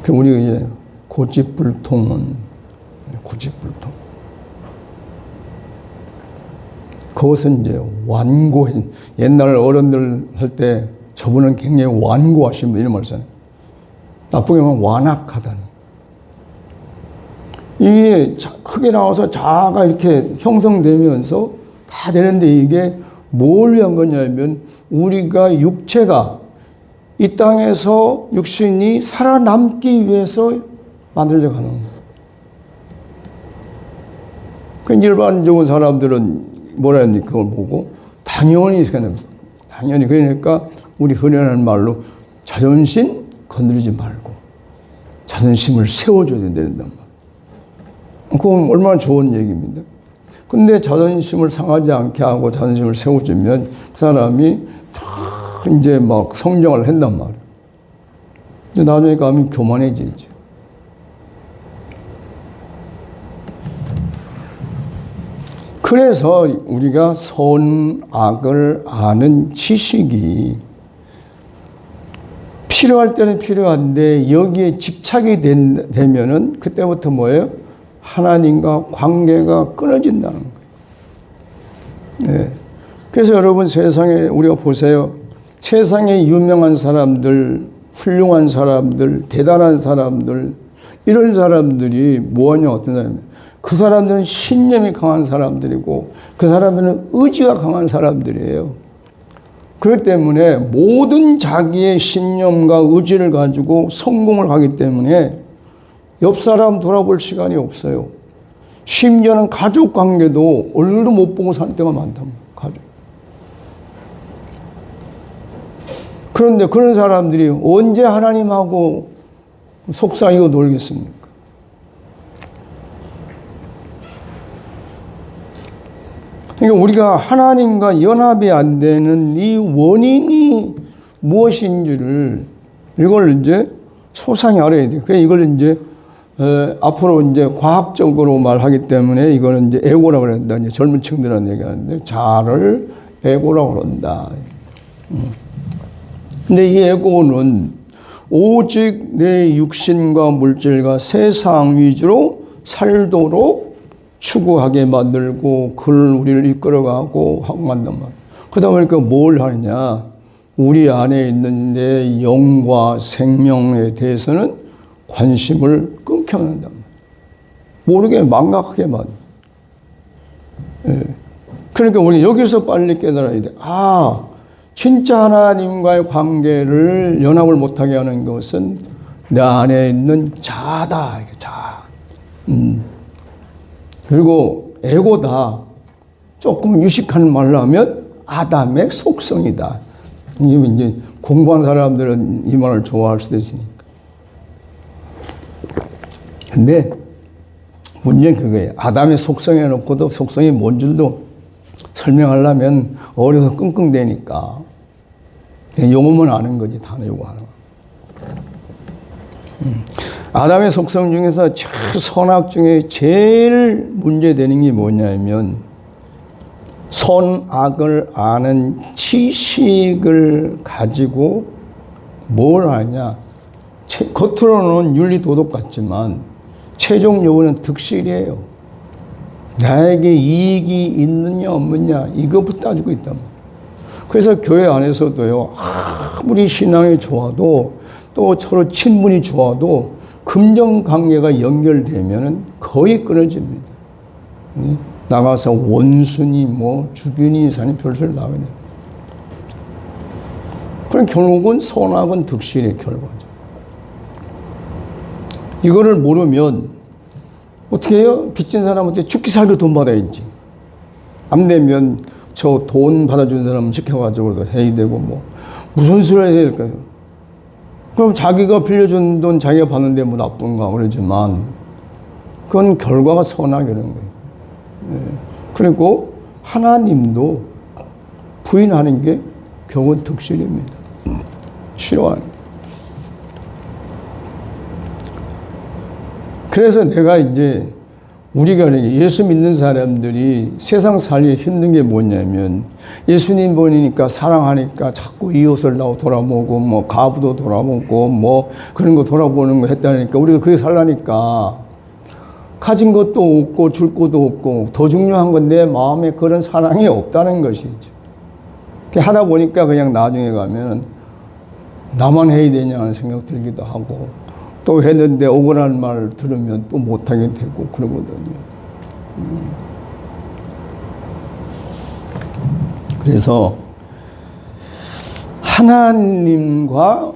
그 우리가 이제 고집불통은 고집불통. 그것은 이제 완고해. 옛날 어른들 할 때 저분은 굉장히 완고하신 분 이런 말을 써요. 나쁘게 말하면 완악하다는. 이게 크게 나와서 자아가 이렇게 형성되면서 다 되는데 이게 뭘 위한 거냐면 우리가 육체가 이 땅에서 육신이 살아남기 위해서 만들어져 가는 거예요. 그 일반적인 사람들은 뭐라 했니? 그걸 보고 당연히 생각합니다. 당연히. 그러니까 우리 흔히 하는 말로 자존심 건드리지 말고 자존심을 세워줘야 된다는 말. 그건 얼마나 좋은 얘기입니다. 근데 자존심을 상하지 않게 하고 자존심을 세워주면 그 사람이 다 이제 막 성장을 한단 말이에요. 근데 나중에 가면 교만해지죠. 그래서 우리가 선악을 아는 지식이 필요할 때는 필요한데 여기에 집착이 되면은 그때부터 뭐예요? 하나님과 관계가 끊어진다는 거예요. 네. 그래서 여러분 세상에 우리가 보세요. 세상에 유명한 사람들, 훌륭한 사람들, 대단한 사람들 이런 사람들이 뭐하냐 어떤 사람이에요? 그 사람들은 신념이 강한 사람들이고 그 사람들은 의지가 강한 사람들이에요. 그렇기 때문에 모든 자기의 신념과 의지를 가지고 성공을 하기 때문에 옆 사람 돌아볼 시간이 없어요. 심지어는 가족 관계도 얼굴도 못 보고 산 때가 많답니다. 가족. 그런데 그런 사람들이 언제 하나님하고 속삭이고 놀겠습니까? 그러니까 우리가 하나님과 연합이 안 되는 이 원인이 무엇인지를 이걸 이제 소상히 알아야 돼요. 그래서 이걸 이제 앞으로 이제 과학적으로 말하기 때문에 이거는 이제 에고라고 그런다. 이제 젊은 층들은 얘기하는데 자아를 에고라고 그런다. 근데 이 에고는 오직 내 육신과 물질과 세상 위주로 살도록 추구하게 만들고 그를 우리를 이끌어가고 하고 만든 말. 그러다 보니까 뭘 하느냐? 우리 안에 있는 내 영과 생명에 대해서는 관심을 끊게 한단 말이야. 모르게 망각하게 만들어. 예. 그러니까 우리 여기서 빨리 깨달아야 돼. 아, 진짜 하나님과의 관계를 연합을 못하게 하는 것은 내 안에 있는 자아다. 자아. 그리고 에고다. 조금 유식한 말로 하면 아담의 속성이다. 이제 공부한 사람들은 이 말을 좋아할 수도 있으니까. 근데 문제는 그거예요. 아담의 속성에 놓고도 속성이 뭔 줄도 설명하려면 어려서 끙끙대니까. 용어만 아는 거지, 단어 요거 하나. 아담의 속성 중에서 선악 중에 제일 문제되는 게 뭐냐면 선악을 아는 지식을 가지고 뭘 하냐. 겉으로는 윤리 도덕 같지만 최종 요구는 득실이에요. 나에게 이익이 있느냐 없느냐 이것부터 따지고 있단 말이에요. 그래서 교회 안에서도요, 아무리 신앙이 좋아도 또 서로 친분이 좋아도 금전관계가 연결되면 거의 끊어집니다. 나가서 원순이 뭐 주변이 사는 별소리 나오네. 그럼 결국은 선악은 득실의 결과죠. 이거를 모르면 어떻게 해요? 빚진 사람한테 죽기 살기 돈 받아야지. 안 되면 저 돈 받아준 사람 시켜가지고 해야 되고 뭐 무슨 수를 해야 될까요? 그럼 자기가 빌려준 돈 자기가 받는데 뭐 나쁜가 그러지만 그건 결과가 선악이라는 거예요. 예. 그리고 하나님도 부인하는 게 결국은 득실입니다. 싫어하는. 그래서 내가 이제 우리가 예수 믿는 사람들이 세상 살기 힘든 게 뭐냐면 예수님 보니까 사랑하니까 자꾸 이웃을 돌아보고 뭐 가부도 돌아보고 뭐 그런 거 돌아보는 거 했다니까 우리가 그렇게 살라니까 가진 것도 없고 줄 것도 없고 더 중요한 건 내 마음에 그런 사랑이 없다는 것이죠. 하다 보니까 그냥 나중에 가면 나만 해야 되냐는 생각 들기도 하고 또 했는데 억울한 말 들으면 또 못하게 되고 그러거든요. 그래서 하나님과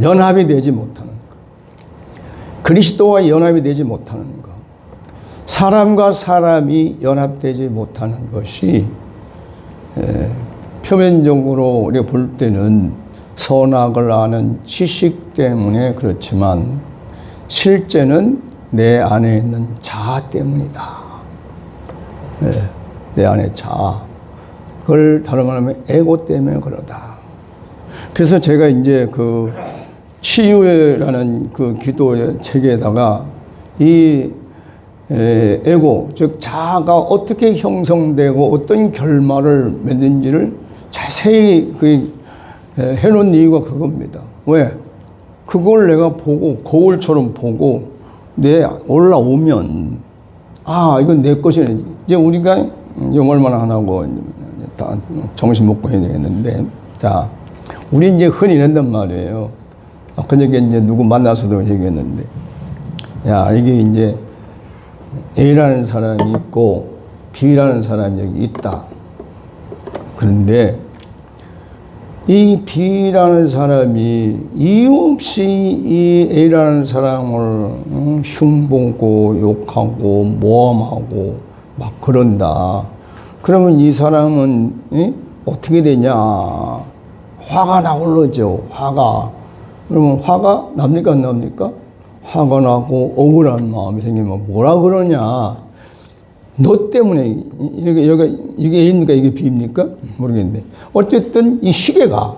연합이 되지 못하는 것, 그리스도와 연합이 되지 못하는 것, 사람과 사람이 연합되지 못하는 것이 표면적으로 우리가 볼 때는 선악을 아는 지식 때문에 그렇지만 실제는 내 안에 있는 자아 때문이다. 내 안에 자아. 그걸 다른 말하면 에고 때문에 그러다. 그래서 제가 이제 그 치유라는 그 기도 책에다가 이 에고, 즉 자아가 어떻게 형성되고 어떤 결말을 맺는지를 자세히 해놓은 이유가 그겁니다. 왜? 그걸 내가 보고 거울처럼 보고 내 올라오면 아 이건 내 것이네. 이제 우리가 얼마나 하나고 다 정신 먹고 해야 되겠는데 자 우리 이제 흔히 이런단 말이에요. 그저께 이제 누구 만나서도 얘기했는데 야 이게 이제 A라는 사람이 있고 B라는 사람이 여기 있다. 그런데 이 B라는 사람이 이유 없이 이 A라는 사람을 흉보고 욕하고 모함하고 막 그런다. 그러면 이 사람은 어떻게 되냐? 화가 나올라죠. 화가. 그러면 화가 납니까 안 납니까? 화가 나고 억울한 마음이 생기면 뭐라 그러냐? 너 때문에 이게 A입니까? 이게 B입니까? 모르겠는데 어쨌든 이 시계가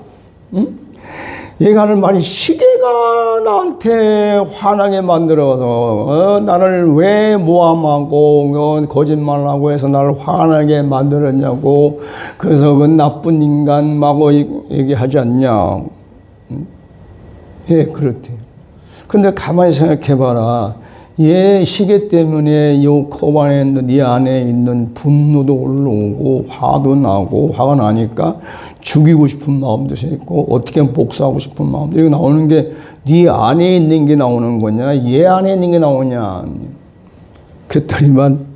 얘가 하는 말이 시계가 나한테 화나게 만들어서 나를 왜 모함하고 거짓말하고 해서 나를 화나게 만들었냐고 그래서 그 나쁜 인간하고 얘기하지 않냐. 예, 그렇대요. 근데 가만히 생각해봐라. 얘 시계 때문에 요 코 안에 있는 이 안에 있는 분노도 올라오고 화도 나고 화가 나니까 죽이고 싶은 마음도 있고 어떻게 복수하고 싶은 마음도 이거 나오는 게 네 안에 있는 게 나오는 거냐 얘 안에 있는 게 나오냐 그랬더니만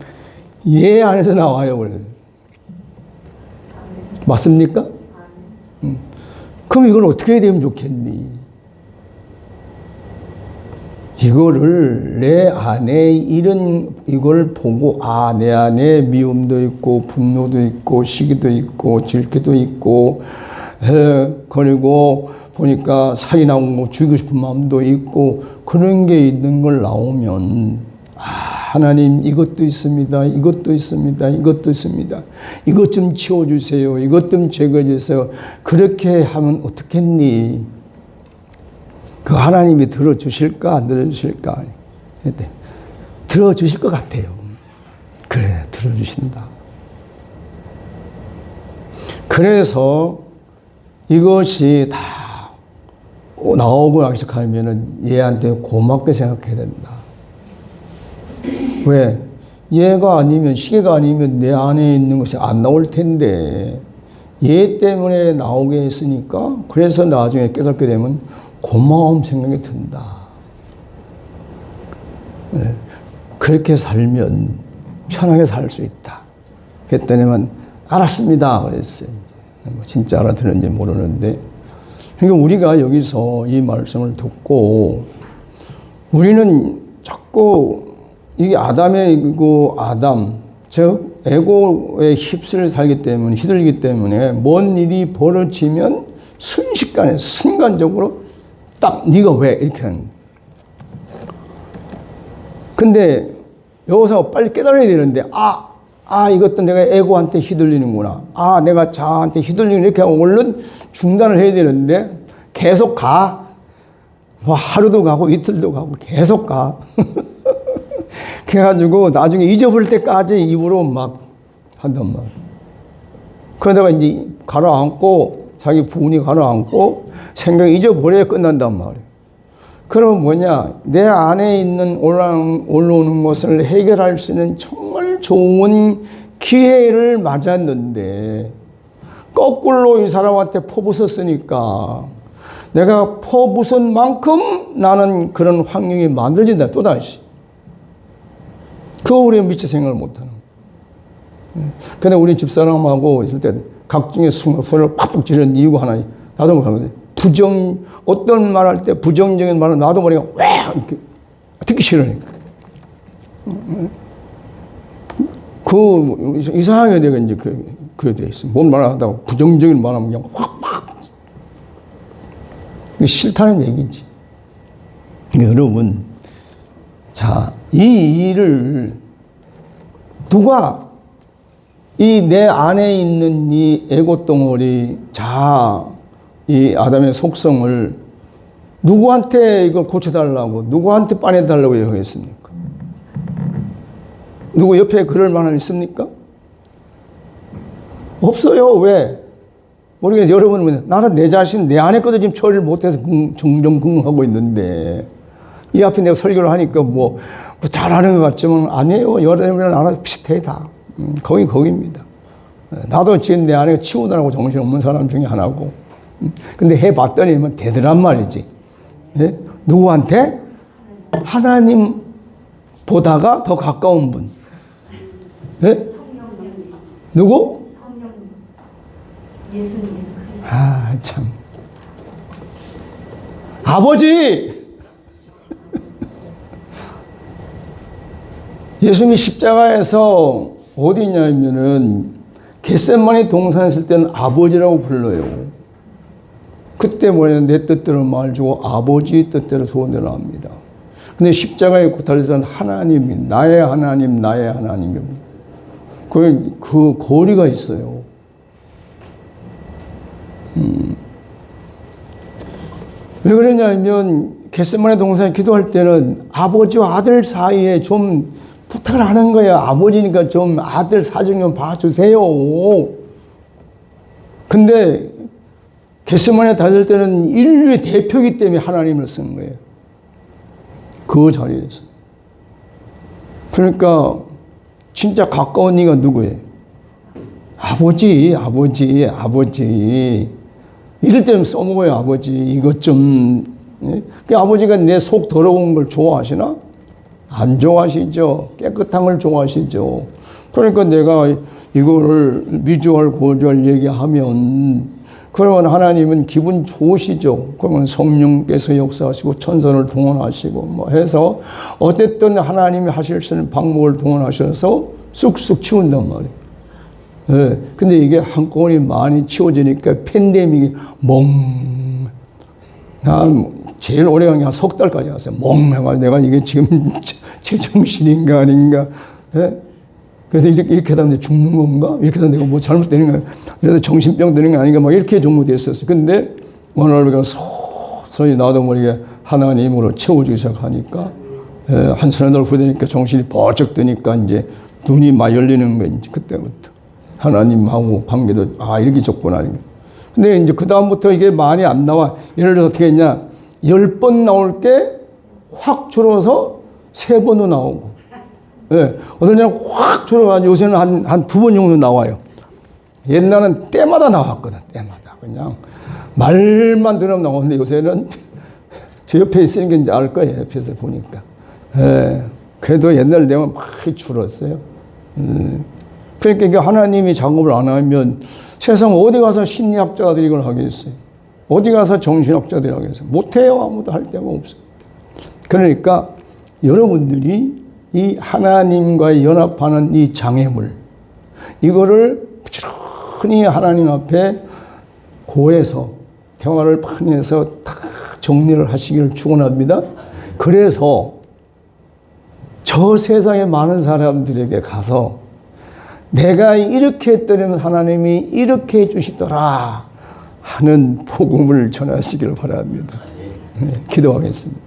얘 안에서 나와요 그래. 맞습니까? 그럼 이걸 어떻게 해야 되면 좋겠니? 이거를 내 안에 이걸 보고 내 안에 미움도 있고 분노도 있고 시기도 있고 질기도 있고 그리고 보니까 살인하고 죽이고 싶은 마음도 있고 그런 게 있는 걸 나오면 하나님 이것도 있습니다. 이것도 있습니다. 이것도 있습니다. 이것 좀 치워주세요. 이것 좀 제거해주세요. 그렇게 하면 어떻겠니? 그 하나님이 들어주실까 안 들어주실까? 들어주실 것 같아요. 그래 들어주신다. 그래서 이것이 다 나오고 나기 시작하면은 얘한테 고맙게 생각해야 된다. 왜? 얘가 아니면 시계가 아니면 내 안에 있는 것이 안 나올 텐데 얘 때문에 나오게 했으니까 그래서 나중에 깨닫게 되면 고마움 생각이 든다. 네. 그렇게 살면 편하게 살 수 있다. 했더니만 알았습니다. 그랬어요. 진짜 알아들었는지 모르는데. 그러니까 우리가 여기서 이 말씀을 듣고 우리는 자꾸 이게 아담, 즉 에고에 휘둘리기 때문에 뭔 일이 벌어지면 순식간에 순간적으로 딱 네가 왜 이렇게 하는 거야. 근데 여기서 빨리 깨달아야 되는데 이것도 내가 에고한테 휘둘리는구나. 내가 자아한테 휘둘리는 이렇게 하고 얼른 중단을 해야 되는데 계속 가. 뭐 하루도 가고 이틀도 가고 계속 가. 그래가지고 나중에 잊어버릴 때까지 입으로 막 한단 말이야. 그러다가 이제 가라앉고 자기 부인이 가라앉고 생각이 잊어버려야 끝난단 말이야. 그러면 뭐냐? 내 안에 있는 올라오는 것을 해결할 수 있는 정말 좋은 기회를 맞았는데 거꾸로 이 사람한테 퍼붓었으니까 내가 퍼붓은 만큼 나는 그런 환경이 만들어진다 또다시. 그거 우리가 미처 생각을 못하는 거예요. 근데 우리 집사람하고 있을 때 각종의 소리를 팍팍 지르는 이유가 하나, 나도 모르겠는데 어떤 말 할 때 부정적인 말은 나도 모르게 왜 이렇게 듣기 싫으니까. 이상하게 내가 이제 그래 돼 있어. 뭔 말을 하다가 부정적인 말하면 그냥 확. 이게 싫다는 얘기지. 여러분, 자, 이 일을 누가 이 내 안에 있는 이 에고 덩어리 이 아담의 속성을 누구한테 이걸 고쳐달라고 누구한테 빠내달라고 요구했습니까? 누구 옆에 그럴 만한 있습니까? 없어요. 왜? 모르겠어요. 여러분은 나는 내 자신 내 안에 것도 지금 처리를 못해서 정정긍긍하고 있는데 이 앞에 내가 설교를 하니까 뭐 잘하는 것 같지만 아니에요. 여러분은 나랑 비슷해 다. 거기입니다. 나도 지금 내 안에 치우느라고 정신없는 사람 중에 하나고. 근데 해봤더니 되더란 말이지. 예? 누구한테? 하나님 보다가 더 가까운 분. 예? 누구? 예수님. 참. 아버지! 예수님이 십자가에서 어디 있냐면은 겟세마네 동산에 있을 때는 아버지라고 불러요. 그때 내 뜻대로 말주고 아버지 뜻대로 소원대로 합니다. 근데 십자가에 고달려서 하나님이 나의 하나님이요. 그 거리가 있어요. 왜 그러냐면 겟세마네 동산에 기도할 때는 아버지와 아들 사이에 좀 부탁을 하는 거예요. 아버지니까 좀 아들 사정 좀 봐주세요. 근데 겟세마네 다닐 때는 인류의 대표이기 때문에 하나님을 쓴 거예요. 그 자리에서. 그러니까 진짜 가까운 이가 누구예요? 아버지. 이럴 때는 써먹어요. 아버지 이것 좀. 그 아버지가 내 속 더러운 걸 좋아하시나? 안 좋아하시죠. 깨끗한 걸 좋아하시죠. 그러니까 내가 이거를 미주알 고주알 얘기하면 그러면 하나님은 기분 좋으시죠. 그러면 성령께서 역사하시고 천사를 동원하시고 뭐 해서 어쨌든 하나님이 하실 수 있는 방법을 동원하셔서 쑥쑥 치운단 말이에요. 예. 근데 이게 한꺼번에 많이 치워지니까 팬데믹이 난 제일 오래 간 게 한 석 달까지 갔어요. 멍해가지고 내가 이게 지금 제정신인가 아닌가. 예? 그래서 이렇게 하다 죽는 건가? 이렇게 하다 내가 뭐 잘못되는 거야. 그래서 정신병 드는 게 아닌가? 막 이렇게 정도 됐었어요. 근데 어느 날 우리가 서서히 나도 모르게 하나님으로 채워지기 시작하니까, 한 서너 달 후되니까 정신이 번쩍 드니까 이제 눈이 막 열리는 거예요. 이제 그때부터. 하나님하고 관계도, 이렇게 좁구나. 근데 이제 그다음부터 이게 많이 안 나와. 예를 들어서 어떻게 했냐. 10번 나올 게 확 줄어서 3번도 나오고. 예. 어떤 때는 확 줄어가지고 요새는 한 2번 정도 나와요. 옛날은 때마다 나왔거든. 때마다. 그냥 말만 들으면 나오고. 근데 요새는 제 옆에 있으니까 이제 알 거예요. 옆에서 보니까. 예. 그래도 옛날 되면 많이 줄었어요. 그러니까 이게 하나님이 작업을 안 하면 세상 어디 가서 심리학자들이 이걸 하겠어요? 어디 가서 정신학자들이 하겠어요? 못해요. 아무도 할 데가 없어요. 그러니까 여러분들이 이 하나님과 연합하는 이 장애물, 이거를 부지런히 하나님 앞에 고해서 대화를 많이 해서 다 정리를 하시기를 축원합니다. 그래서 저 세상에 많은 사람들에게 가서 내가 이렇게 했더니 하나님이 이렇게 해주시더라 하는 복음을 전하시기를 바랍니다. 네, 기도하겠습니다.